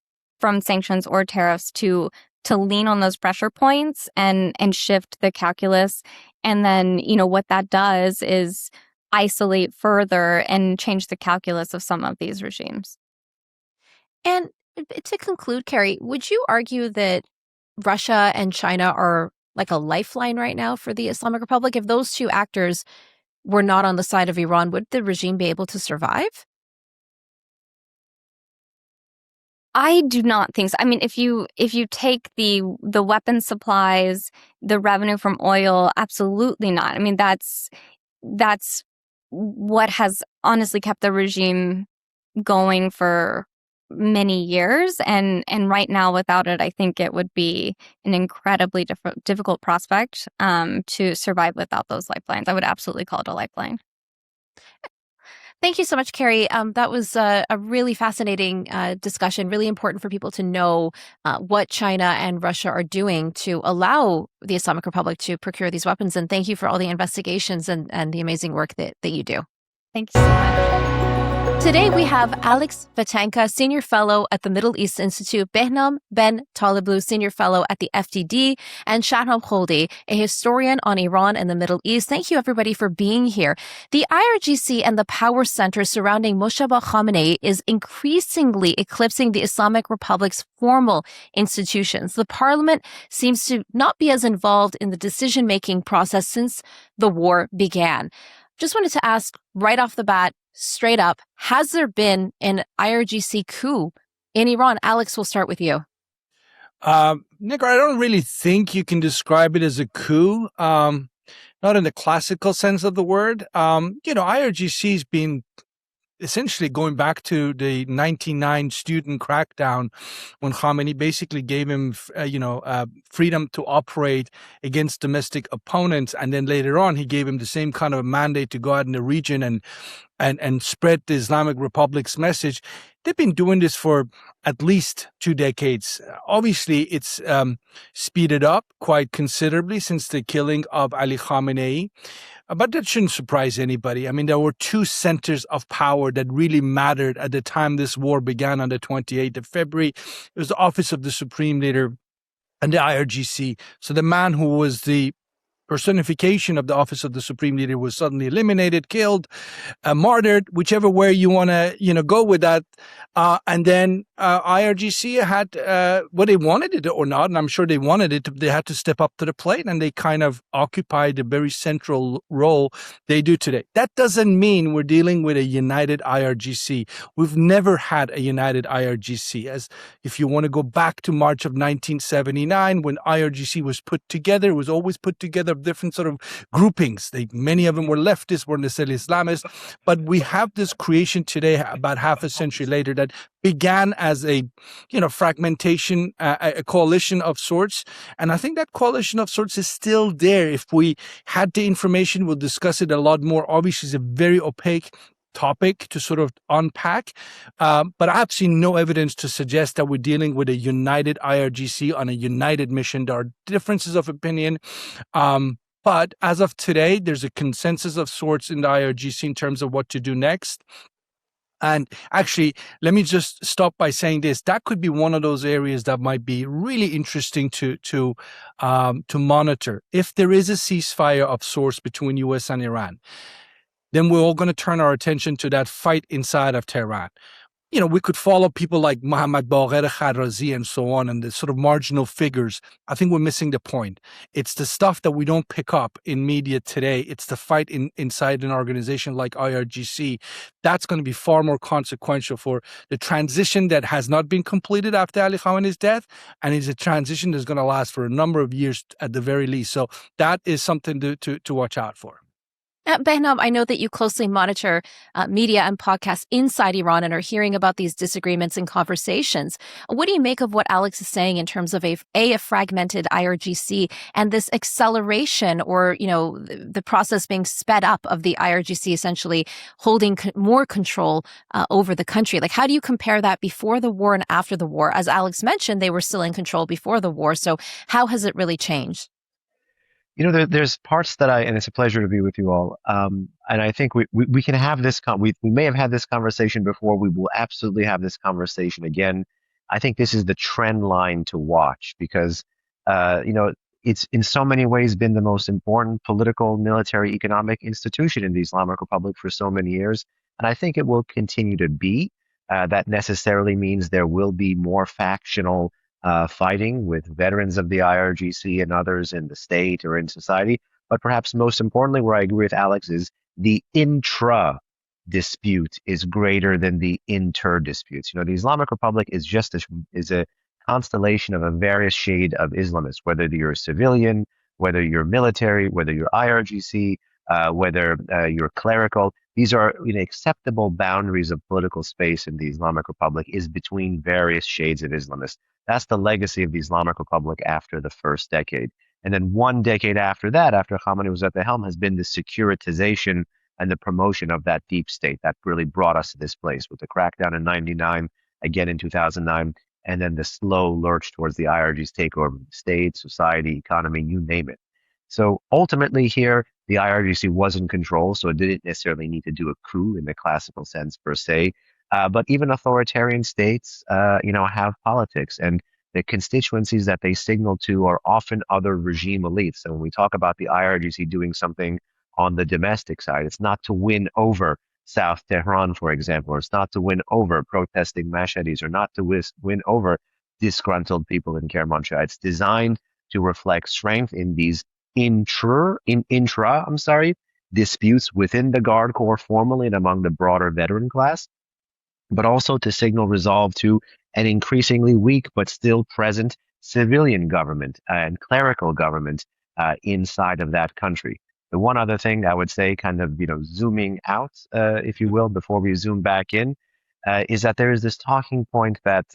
from sanctions or tariffs to lean on those pressure points and shift the calculus. And then, what that does is isolate further and change the calculus of some of these regimes. And to conclude, Kerri, would you argue that Russia and China are like a lifeline right now for the Islamic Republic? If those two actors were not on the side of Iran, would the regime be able to survive? I do not think so. I mean, if you take the weapon supplies, the revenue from oil, absolutely not. I mean, that's what has honestly kept the regime going for many years, and right now without it, I think it would be an incredibly difficult prospect to survive without those lifelines. I would absolutely call it a lifeline. Thank you so much, Kerri. That was a really fascinating discussion, really important for people to know what China and Russia are doing to allow the Islamic Republic to procure these weapons. And thank you for all the investigations and the amazing work that you do. Thank you so much. Today, we have Alex Vatanka, Senior Fellow at the Middle East Institute, Behnam Taleblu, Senior Fellow at the FDD, and Shahram Kholdi, a historian on Iran and the Middle East. Thank you, everybody, for being here. The IRGC and the power center surrounding Mojtaba Khamenei is increasingly eclipsing the Islamic Republic's formal institutions. The parliament seems to not be as involved in the decision-making process since the war began. Just wanted to ask right off the bat, straight up, has there been an IRGC coup in Iran? Alex, we'll start with you. Nick, I don't really think you can describe it as a coup, not in the classical sense of the word. IRGC's been essentially going back to the 99 student crackdown when Khamenei basically gave him, freedom to operate against domestic opponents. And then later on, he gave him the same kind of a mandate to go out in the region and spread the Islamic Republic's message. They've been doing this for at least 2 decades. Obviously, it's speeded up quite considerably since the killing of Ali Khamenei. But that shouldn't surprise anybody. I mean, there were 2 centers of power that really mattered at the time this war began on the 28th of February. It was the Office of the Supreme Leader and the IRGC. So the man who was the personification of the Office of the Supreme Leader was suddenly eliminated, killed, martyred, whichever way you want to, go with that. And then IRGC had, whether they wanted it or not, and I'm sure they wanted it, they had to step up to the plate, and they kind of occupied a very central role they do today. That doesn't mean we're dealing with a united IRGC. We've never had a united IRGC. As if you want to go back to March of 1979, when IRGC was put together, it was always put together of different sort of groupings. Many of them were leftists, were necessarily Islamists, but we have this creation today, about half a century later, that began as a, fragmentation, a coalition of sorts. And I think that coalition of sorts is still there. If we had the information, we'll discuss it a lot more. Obviously, it's a very opaque topic to sort of unpack, but I've seen no evidence to suggest that we're dealing with a united IRGC on a united mission. There are differences of opinion, but as of today, there's a consensus of sorts in the IRGC in terms of what to do next. And actually, let me just stop by saying this: that could be one of those areas that might be really interesting to monitor. If there is a ceasefire of sorts between US and Iran, then we're all going to turn our attention to that fight inside of Tehran. We could follow people like Mohammad Bagher Kharrazi and so on, and the sort of marginal figures. I think we're missing the point. It's the stuff that we don't pick up in media today. It's the fight inside an organization like IRGC. That's going to be far more consequential for the transition that has not been completed after Ali Khamenei's death, and is a transition that's going to last for a number of years at the very least. So that is something to watch out for. Behnam, I know that you closely monitor media and podcasts inside Iran and are hearing about these disagreements and conversations. What do you make of what Alex is saying in terms of a fragmented IRGC and this acceleration, or the process being sped up of the IRGC essentially holding more control over the country? Like, how do you compare that before the war and after the war? As Alex mentioned, they were still in control before the war. So how has it really changed? There's parts that and it's a pleasure to be with you all. And I think we can have this, we may have had this conversation before. We will absolutely have this conversation again. I think this is the trend line to watch because, it's in so many ways been the most important political, military, economic institution in the Islamic Republic for so many years. And I think it will continue to be. That necessarily means there will be more factional fighting with veterans of the IRGC and others in the state or in society. But perhaps most importantly, where I agree with Alex, is the intra dispute is greater than the inter disputes. The Islamic Republic is just a constellation of a various shade of Islamists, whether you're a civilian, whether you're military, whether you're IRGC, whether you're clerical. These are acceptable boundaries of political space in the Islamic Republic is between various shades of Islamists. That's the legacy of the Islamic Republic after the first decade. And then one decade after that, after Khamenei was at the helm, has been the securitization and the promotion of that deep state that really brought us to this place with the crackdown in 99, again in 2009, and then the slow lurch towards the IRG's takeover of the state, society, economy, you name it. So ultimately here, the IRGC was in control, so it didn't necessarily need to do a coup in the classical sense per se. But even authoritarian states, have politics, and the constituencies that they signal to are often other regime elites. So when we talk about the IRGC doing something on the domestic side, it's not to win over South Tehran, for example, or it's not to win over protesting Mashhadis, or not to win over disgruntled people in Kermanshah. It's designed to reflect strength in these intra disputes within the Guard Corps formally and among the broader veteran class, but also to signal resolve to an increasingly weak but still present civilian government and clerical government inside of that country. The one other thing I would say, kind of, zooming out, if you will, before we zoom back in, is that there is this talking point that,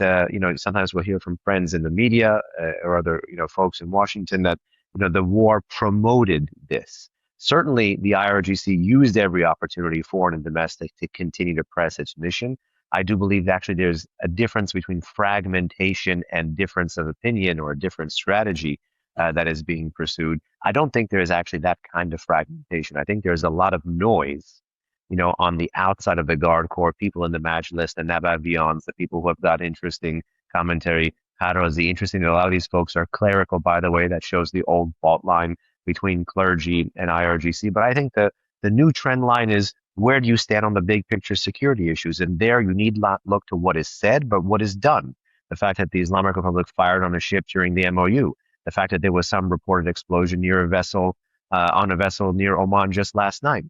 sometimes we'll hear from friends in the media or other, folks in Washington that, the war promoted this. Certainly, the IRGC used every opportunity, foreign and domestic, to continue to press its mission. I do believe that actually there's a difference between fragmentation and difference of opinion, or a different strategy that is being pursued. I don't think there's actually that kind of fragmentation. I think there's a lot of noise, on the outside of the Guard Corps, people in the Majlis, the Nabavians, the people who have got interesting commentary. Harozi, interesting that a lot of these folks are clerical, by the way. That shows the old fault line between clergy and IRGC. But I think the new trend line is, where do you stand on the big picture security issues? And there you need not look to what is said, but what is done. The fact that the Islamic Republic fired on a ship during the MOU, the fact that there was some reported explosion near a vessel, on a vessel near Oman just last night,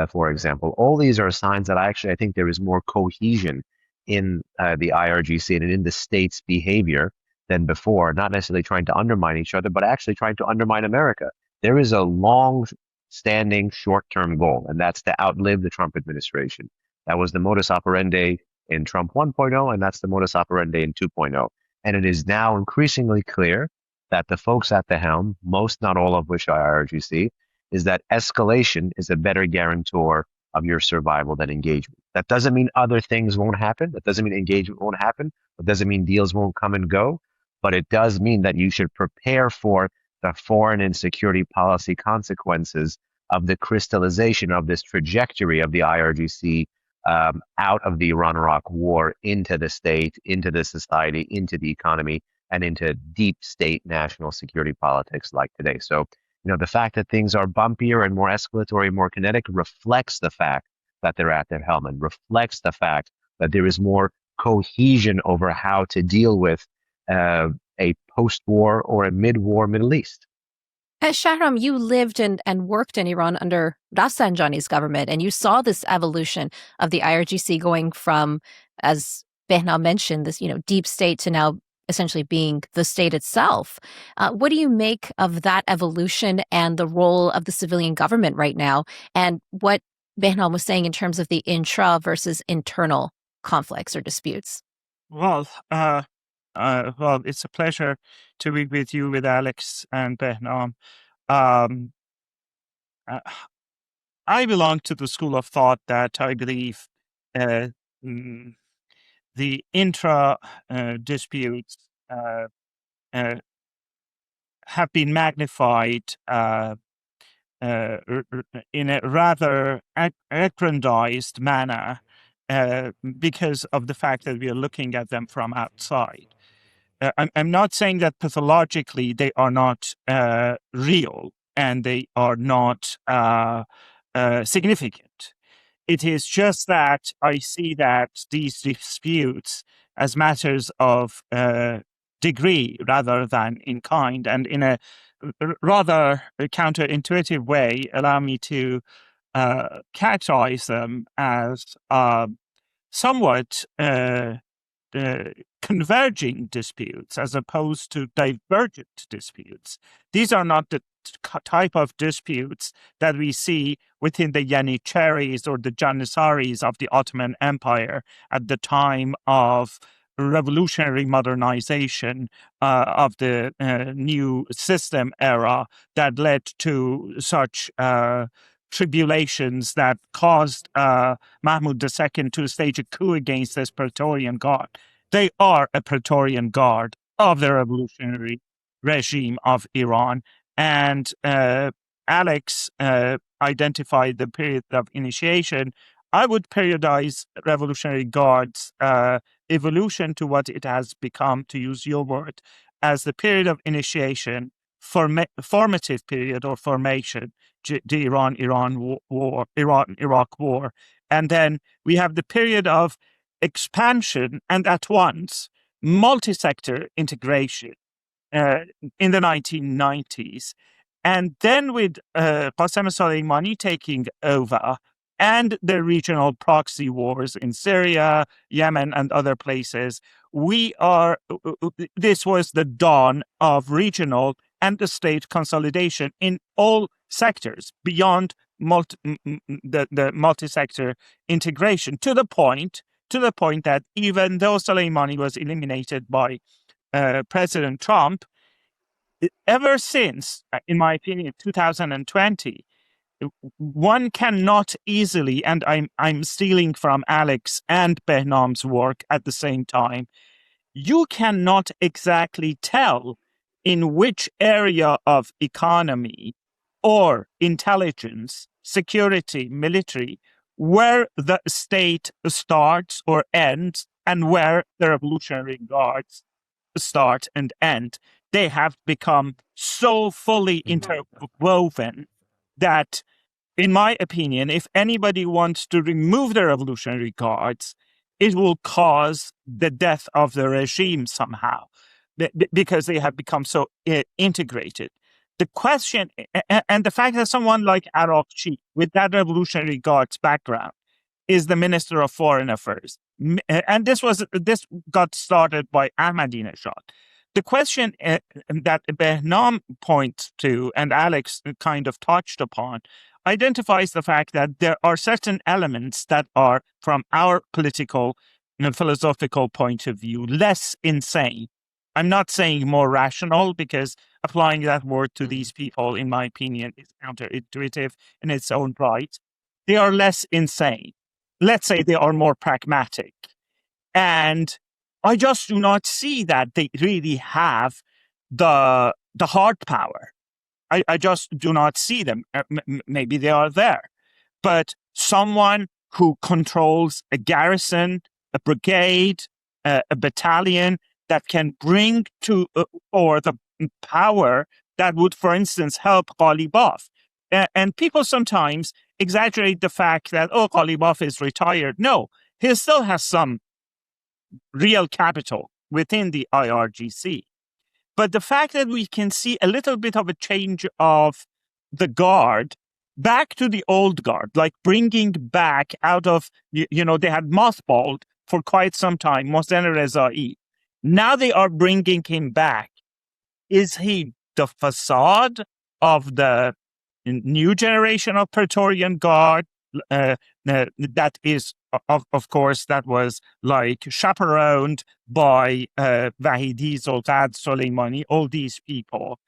for example. All these are signs that I think there is more cohesion in the IRGC and in the state's behavior than before, not necessarily trying to undermine each other, but actually trying to undermine America. There is a long-standing short-term goal, and that's to outlive the Trump administration. That was the modus operandi in Trump 1.0, and that's the modus operandi in 2.0. And it is now increasingly clear that the folks at the helm, most, not all of which are IRGC, is that escalation is a better guarantor of your survival than engagement. That doesn't mean other things won't happen. That doesn't mean engagement won't happen. It doesn't mean deals won't come and go. But it does mean that you should prepare for the foreign and security policy consequences of the crystallization of this trajectory of the IRGC out of the Iran-Iraq war into the state, into the society, into the economy, and into deep state national security politics like today. So, the fact that things are bumpier and more escalatory, more kinetic, reflects the fact that they're at their helm, and reflects the fact that there is more cohesion over how to deal with a post-war or a mid-war Middle East. Shahram, you lived and worked in Iran under Rafsanjani's government, and you saw this evolution of the IRGC going from, as Behnam mentioned, this deep state to now essentially being the state itself. What do you make of that evolution and the role of the civilian government right now, and what Behnam was saying in terms of the intra versus internal conflicts or disputes? Well, it's a pleasure to be with you, with Alex and Behnam. I belong to the school of thought that I believe the intra disputes have been magnified in a rather aggrandized manner because of the fact that we are looking at them from outside. I'm not saying that pathologically they are not real and they are not significant. It is just that I see that these disputes as matters of degree rather than in kind, and in a rather counterintuitive way, allow me to characterize them as somewhat converging disputes as opposed to divergent disputes. These are not the type of disputes that we see within the Yenicheris or the Janissaries of the Ottoman Empire at the time of revolutionary modernization of the new system era that led to such tribulations that caused Mahmud II to stage a coup against this Praetorian Guard. They are a Praetorian Guard of the revolutionary regime of Iran. And Alex identified the period of initiation. I would periodize Revolutionary Guard's evolution to what it has become, to use your word, as the period of initiation, formative period or formation, the Iran-Iraq War. And then we have the period of expansion and at once multi-sector integration in the 1990s. And then with Qasem Soleimani taking over and the regional proxy wars in Syria, Yemen, and other places, this was the dawn of regional and the state consolidation in all sectors beyond the multi-sector integration, to the point that even though Soleimani was eliminated by President Trump, ever since, in my opinion, 2020, one cannot easily, and I'm stealing from Alex and Behnam's work at the same time, you cannot exactly tell in which area of economy or intelligence, security, military, where the state starts or ends and where the Revolutionary Guards start and end. They have become so fully interwoven that, in my opinion, if anybody wants to remove the Revolutionary Guards, it will cause the death of the regime somehow, because they have become so integrated. The question, and the fact that someone like Arakchi, with that Revolutionary Guards background, is the Minister of Foreign Affairs, and this got started by Ahmadinejad. The question that Behnam points to, and Alex kind of touched upon, identifies the fact that there are certain elements that are, from our political and philosophical point of view, less insane. I'm not saying more rational, because applying that word to these people, in my opinion, is counterintuitive in its own right. They are less insane. Let's say they are more pragmatic. And I just do not see that they really have the hard power. I just do not see them. Maybe they are there. But someone who controls a garrison, a brigade, a battalion that can bring to, or the power that would, for instance, help Ghalibaf. And people sometimes exaggerate the fact that, Ghalibaf is retired. No, he still has some real capital within the IRGC. But the fact that we can see a little bit of a change of the guard back to the old guard, like bringing back out of, they had mothballed for quite some time, Mohsen Rezai. Now they are bringing him back. Is he the facade of the new generation of Praetorian Guard? That is, of course, that was like chaperoned by Vahidi, Zoltad, Soleimani, all these people.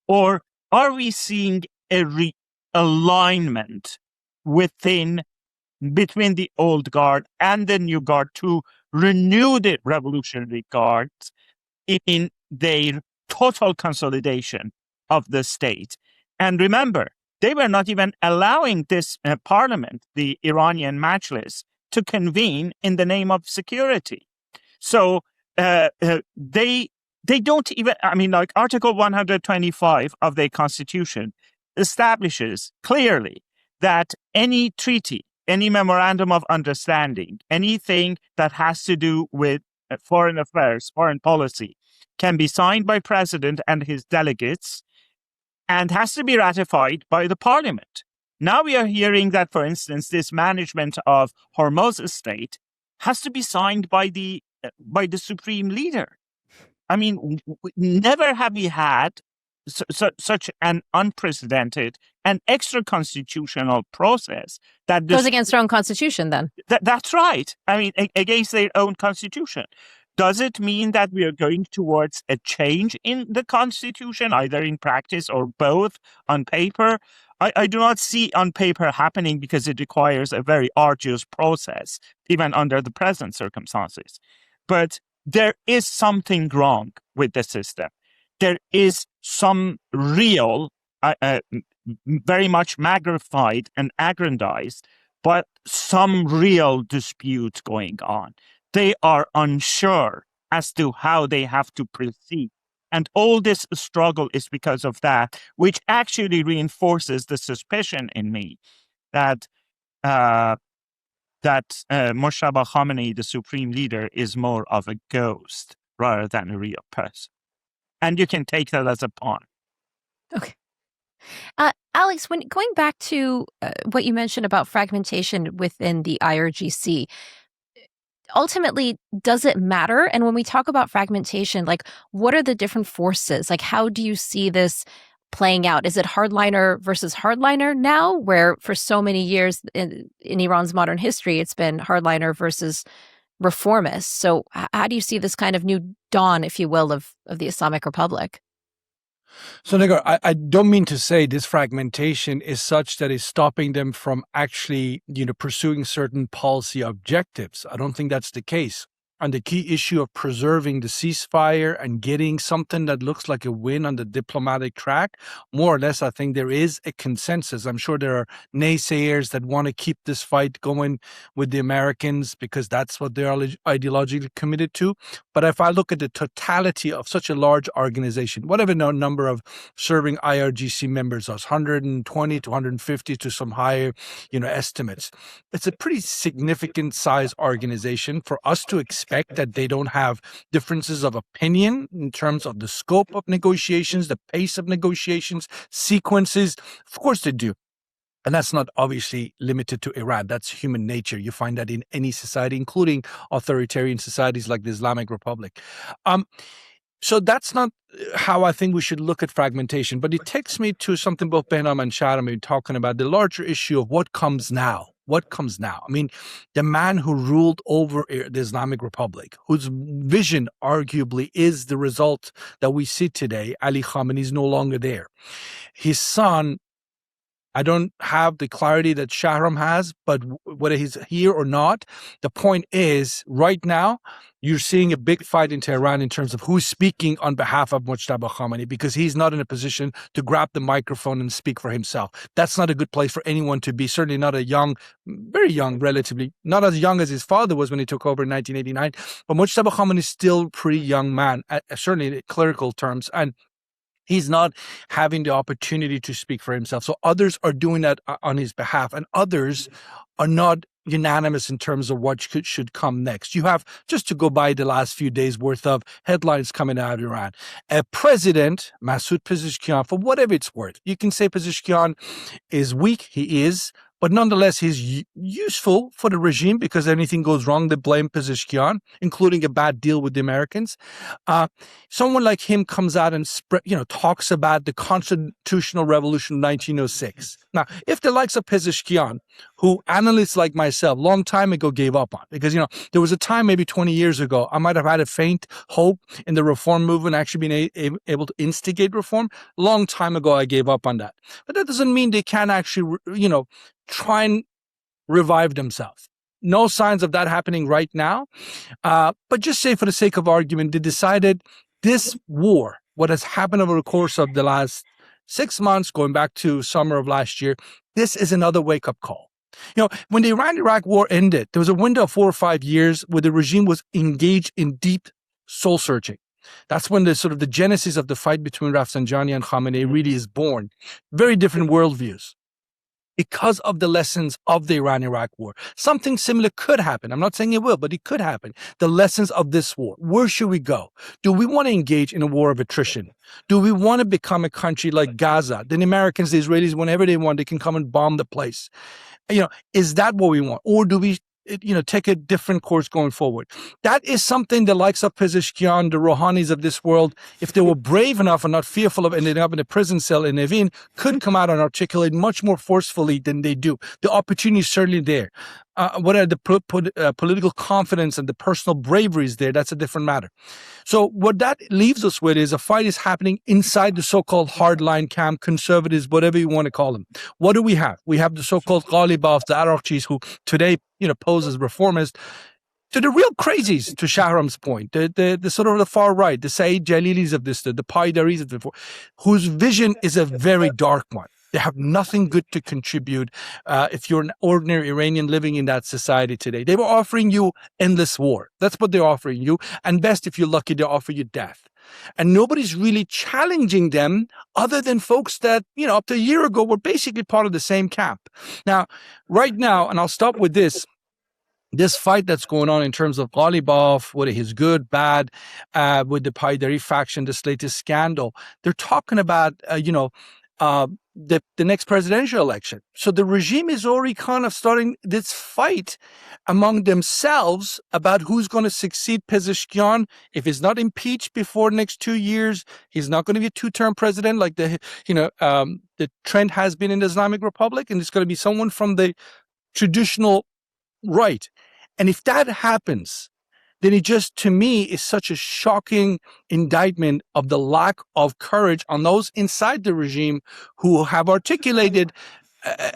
Or are we seeing a realignment between the old guard and the new guard to renew the Revolutionary Guards in their total consolidation of the state? And remember, they were not even allowing this parliament, the Iranian Majlis, to convene in the name of security. So they don't even, like Article 125 of their constitution establishes clearly that any treaty any memorandum of understanding, anything that has to do with foreign affairs, foreign policy, can be signed by president and his delegates and has to be ratified by the parliament. Now we are hearing that, for instance, this management of Hormuz Strait has to be signed by the supreme leader. I mean, never have we had such an unprecedented and extra-constitutional process that goes against their own constitution, then. That's right. I mean, against their own constitution. Does it mean that we are going towards a change in the constitution, either in practice or both on paper? I do not see on paper happening because it requires a very arduous process, even under the present circumstances. But there is something wrong with the system. There is some real, very much magnified and aggrandized, but some real dispute going on. They are unsure as to how they have to proceed. And all this struggle is because of that, which actually reinforces the suspicion in me that Mojtaba Khamenei, the supreme leader, is more of a ghost rather than a real person. And you can take that as a pawn. Okay. Alex, when going back to what you mentioned about fragmentation within the IRGC, ultimately, does it matter? And when we talk about fragmentation, like, what are the different forces? Like, how do you see this playing out? Is it hardliner versus hardliner now, where for so many years in Iran's modern history, it's been hardliner versus reformists? So how do you see this kind of new dawn, if you will, of the Islamic Republic? So, Negar, I don't mean to say this fragmentation is such that it's stopping them from actually, pursuing certain policy objectives. I don't think that's the case. On the key issue of preserving the ceasefire and getting something that looks like a win on the diplomatic track, more or less, I think there is a consensus. I'm sure there are naysayers that want to keep this fight going with the Americans because that's what they're ideologically committed to. But if I look at the totality of such a large organization, whatever the number of serving IRGC members is, 120 to 150 to some higher, estimates, it's a pretty significant size organization. For us to expect that they don't have differences of opinion in terms of the scope of negotiations, the pace of negotiations, sequences. Of course they do. And that's not obviously limited to Iran. That's human nature. You find that in any society, including authoritarian societies like the Islamic Republic. So that's not how I think we should look at fragmentation. But it takes me to something both Behnam and Shahram are talking about, the larger issue of what comes now. What comes now? I mean, the man who ruled over the Islamic Republic, whose vision arguably is the result that we see today, Ali Khamenei, is no longer there. His son, I don't have the clarity that Shahram has, but whether he's here or not, the point is, right now, you're seeing a big fight in Tehran in terms of who's speaking on behalf of Mojtaba Khamenei, because he's not in a position to grab the microphone and speak for himself. That's not a good place for anyone to be, certainly not a young, very young, relatively, not as young as his father was when he took over in 1989, but Mojtaba Khamenei is still a pretty young man, certainly in clerical terms, and he's not having the opportunity to speak for himself. So others are doing that on his behalf, and others are not unanimous in terms of what should come next. You have, just to go by the last few days worth of headlines coming out of Iran, a president, Masoud Pezeshkian, for whatever it's worth. You can say Pezeshkian is weak, he is, but nonetheless, he's useful for the regime because anything goes wrong, they blame Pezeshkian, including a bad deal with the Americans. Someone like him comes out and talks about the constitutional revolution of 1906. Now, if the likes of Pezeshkian, who analysts like myself long time ago gave up on, because there was a time maybe 20 years ago I might have had a faint hope in the reform movement actually being able to instigate reform. Long time ago I gave up on that, but that doesn't mean they can't actually try and revive themselves. No signs of that happening right now. But just say for the sake of argument, they decided this war, what has happened over the course of the last 6 months, going back to summer of last year, this is another wake-up call. When the Iran-Iraq war ended, there was a window of 4 or 5 years where the regime was engaged in deep soul-searching. That's when the genesis of the fight between Rafsanjani and Khamenei really is born. Very different worldviews. because of the lessons of the Iran-Iraq war. Something similar could happen. I'm not saying it will, but it could happen. The lessons of this war. Where should we go? Do we want to engage in a war of attrition? Do we want to become a country like Gaza? The Americans, the Israelis, whenever they want, they can come and bomb the place. Is that what we want? Or do we take a different course going forward? That is something the likes of Pezeshkian, the Rouhanis of this world, if they were brave enough and not fearful of ending up in a prison cell in Evin, could come out and articulate much more forcefully than they do. The opportunity is certainly there. Whether the political confidence and the personal bravery is there, that's a different matter. So what that leaves us with is a fight is happening inside the so-called hardline camp, conservatives, whatever you want to call them. What do we have? We have the so-called Ghalibafs, the Araqchis, who today pose as reformists, to the real crazies, to Shahram's point, the sort of the far right, the Saeed Jalilis of this, the Paidaris of the, whose vision is a very dark one. They have nothing good to contribute if you're an ordinary Iranian living in that society today. They were offering you endless war. That's what they're offering you. And best, if you're lucky, they offer you death. And nobody's really challenging them other than folks that, up to a year ago were basically part of the same camp. Now, right now, and I'll stop with this fight that's going on in terms of Ghalibaf, whether he's good, bad, with the Paidari faction, this latest scandal, they're talking about, the next presidential election. So the regime is already kind of starting this fight among themselves about who's going to succeed Pezeshkian. If he's not impeached before next 2 years, he's not going to be a two-term president like the trend has been in the Islamic Republic, and it's going to be someone from the traditional right. And if that happens, then it just, to me, is such a shocking indictment of the lack of courage on those inside the regime who have articulated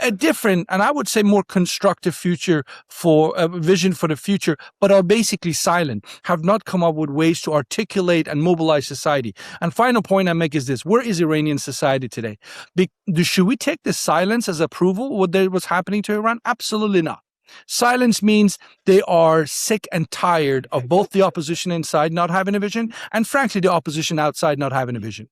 a different, and I would say more constructive future for a vision for the future, but are basically silent, have not come up with ways to articulate and mobilize society. And final point I make is this: where is Iranian society today? Should we take this silence as approval, what was happening to Iran? Absolutely not. Silence means they are sick and tired of both the opposition inside not having a vision and, frankly, the opposition outside not having a vision.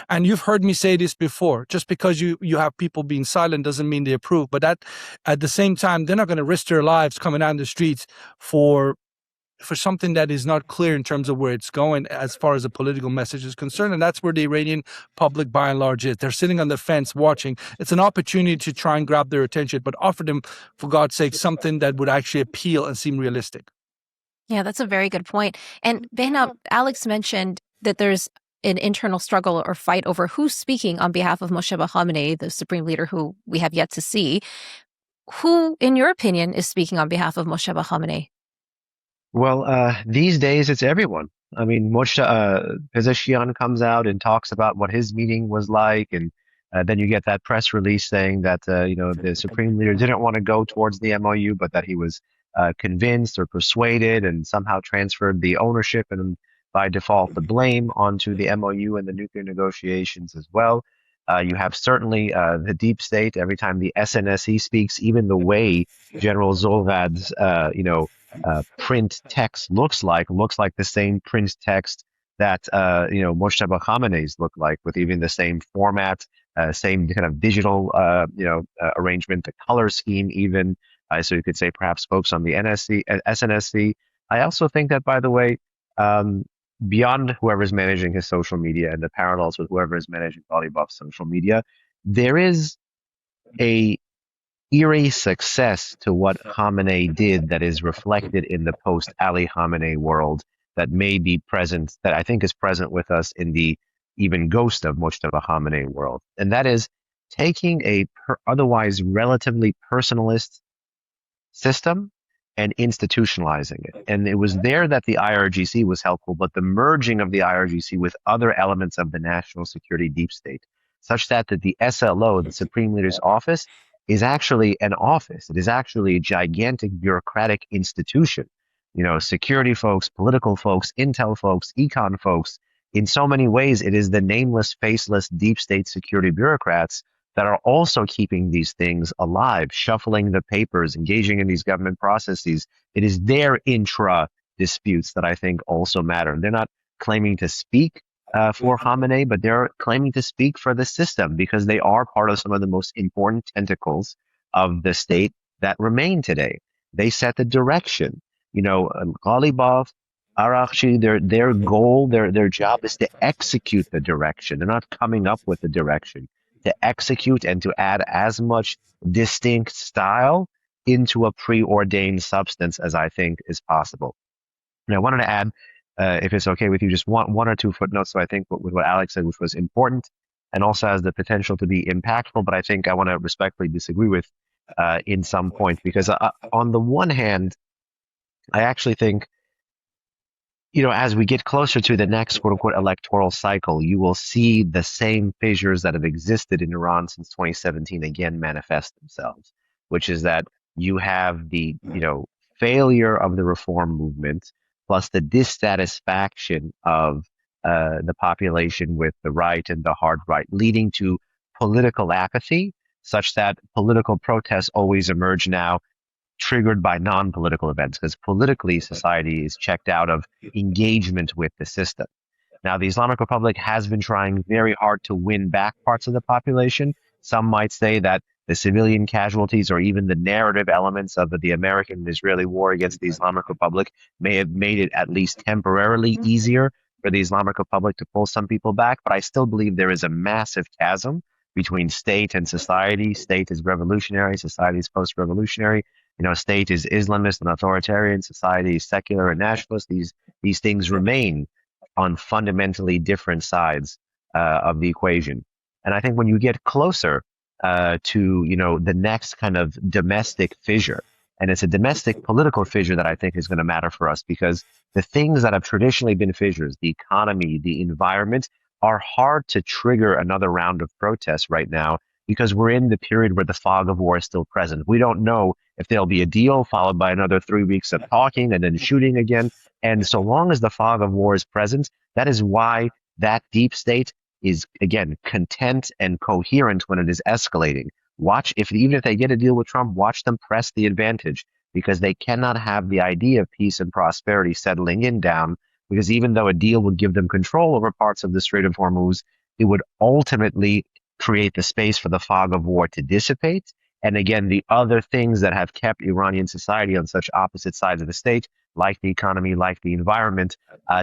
And you've heard me say this before. Just because you have people being silent doesn't mean they approve. But that, at the same time, they're not going to risk their lives coming down the streets for something that is not clear in terms of where it's going as far as the political message is concerned. And that's where the Iranian public, by and large, is. They're sitting on the fence watching. It's an opportunity to try and grab their attention, but offer them, for God's sake, something that would actually appeal and seem realistic. Yeah, that's a very good point. And Behnam, Alex mentioned that there's an internal struggle or fight over who's speaking on behalf of Mojtaba Khamenei, the supreme leader who we have yet to see. Who, in your opinion, is speaking on behalf of Mojtaba Khamenei? Well, these days it's everyone. I mean, Pezeshkian comes out and talks about what his meeting was like, and then you get that press release saying that the supreme leader didn't want to go towards the MOU, but that he was convinced or persuaded, and somehow transferred the ownership and by default the blame onto the MOU and the nuclear negotiations as well. You have certainly the deep state. Every time the SNSE speaks, even the way General Zolvad's print text looks like the same print text that Mojtaba Khamenei's look like, with even the same format, same kind of digital arrangement, the color scheme even. So you could say perhaps folks on the SNSE. I also think that, by the way, beyond whoever's managing his social media and the parallels with whoever is managing Ghalibaf's social media, there is a eerie success to what Khamenei did that is reflected in the post-Ali Khamenei world that may be present, that I think is present with us in the even ghost of Mojtaba Khamenei world. And that is taking a otherwise relatively personalist system and institutionalizing it. And it was there that the IRGC was helpful, but the merging of the IRGC with other elements of the national security deep state, such that the SLO, the Supreme Leader's office, is actually an office. It is actually a gigantic bureaucratic institution. Security folks, political folks, intel folks, econ folks. In so many ways, it is the nameless, faceless deep state security bureaucrats that are also keeping these things alive, shuffling the papers, engaging in these government processes. It is their intra disputes that I think also matter. They're not claiming to speak for Khamenei, but they're claiming to speak for the system, because they are part of some of the most important tentacles of the state that remain today. They set the direction. Ghalibaf, Arakchi, their goal, their job is to execute the direction. They're not coming up with the direction. To execute and to add as much distinct style into a preordained substance as I think is possible. And I wanted to add, if it's okay with you, just one or two footnotes. So I think with what Alex said, which was important and also has the potential to be impactful, but I think I want to respectfully disagree with in some point, because on the one hand, I actually think, as we get closer to the next quote unquote electoral cycle, you will see the same fissures that have existed in Iran since 2017 again manifest themselves, which is that you have the, failure of the reform movement plus the dissatisfaction of the population with the right and the hard right, leading to political apathy, such that political protests always emerge now triggered by non-political events, because politically society is checked out of engagement with the system. Now, the Islamic Republic has been trying very hard to win back parts of the population. Some might say that the civilian casualties or even the narrative elements of the American and Israeli war against the Islamic Republic may have made it at least temporarily easier for the Islamic Republic to pull some people back. But I still believe there is a massive chasm between state and society. State is revolutionary, society is post-revolutionary. State is Islamist and authoritarian, society is secular and nationalist. These things remain on fundamentally different sides of the equation. And I think when you get closer to the next kind of domestic fissure, and it's a domestic political fissure that I think is going to matter for us, because the things that have traditionally been fissures, the economy, the environment, are hard to trigger another round of protests right now, because we're in the period where the fog of war is still present. We don't know if there'll be a deal followed by another 3 weeks of talking and then shooting again. And so long as the fog of war is present, that is why that deep state is, again, content and coherent when it is escalating. Even if they get a deal with Trump, watch them press the advantage, because they cannot have the idea of peace and prosperity settling in down, because even though a deal would give them control over parts of the Strait of Hormuz, it would ultimately create the space for the fog of war to dissipate. And again, the other things that have kept Iranian society on such opposite sides of the state, like the economy, like the environment,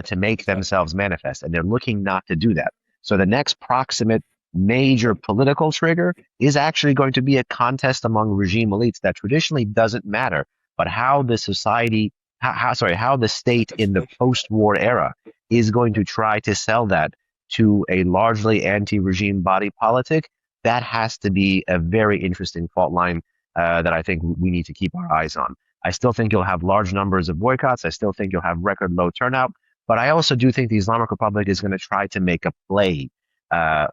to make themselves manifest. And they're looking not to do that. So the next proximate major political trigger is actually going to be a contest among regime elites that traditionally doesn't matter, but how the society, how the state in the post-war era is going to try to sell that to a largely anti-regime body politic. That has to be a very interesting fault line that I think we need to keep our eyes on. I still think you'll have large numbers of boycotts. I still think you'll have record low turnout. But I also do think the Islamic Republic is going to try to make a play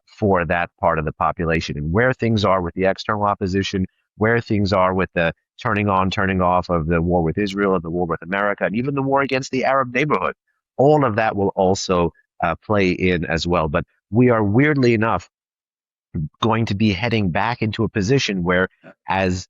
for that part of the population, and where things are with the external opposition, where things are with the turning on, turning off of the war with Israel, of the war with America, and even the war against the Arab neighborhood. All of that will also play in as well. But we are, weirdly enough, going to be heading back into a position where, as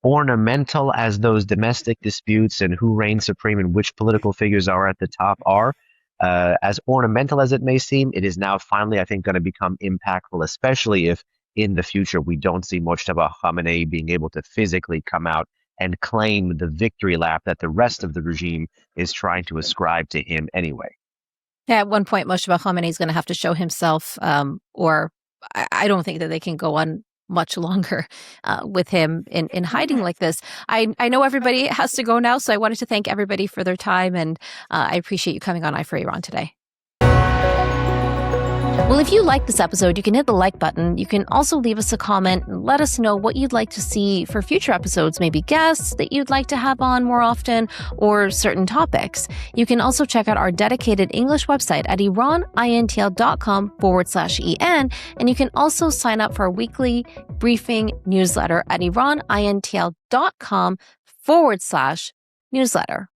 ornamental as those domestic disputes and who reigns supreme and which political figures are at the top are, as ornamental as it may seem, it is now finally, I think, going to become impactful, especially if in the future we don't see Mojtaba Khamenei being able to physically come out and claim the victory lap that the rest of the regime is trying to ascribe to him anyway. Yeah, at one point, Mojtaba Khamenei is going to have to show himself, or I don't think that they can go on much longer with him in hiding like this. I know everybody has to go now, so I wanted to thank everybody for their time, and I appreciate you coming on Eye for Iran today. Well, if you like this episode, you can hit the like button. You can also leave us a comment and let us know what you'd like to see for future episodes, maybe guests that you'd like to have on more often, or certain topics. You can also check out our dedicated English website at iranintl.com/EN, and you can also sign up for our weekly briefing newsletter at iranintl.com/newsletter.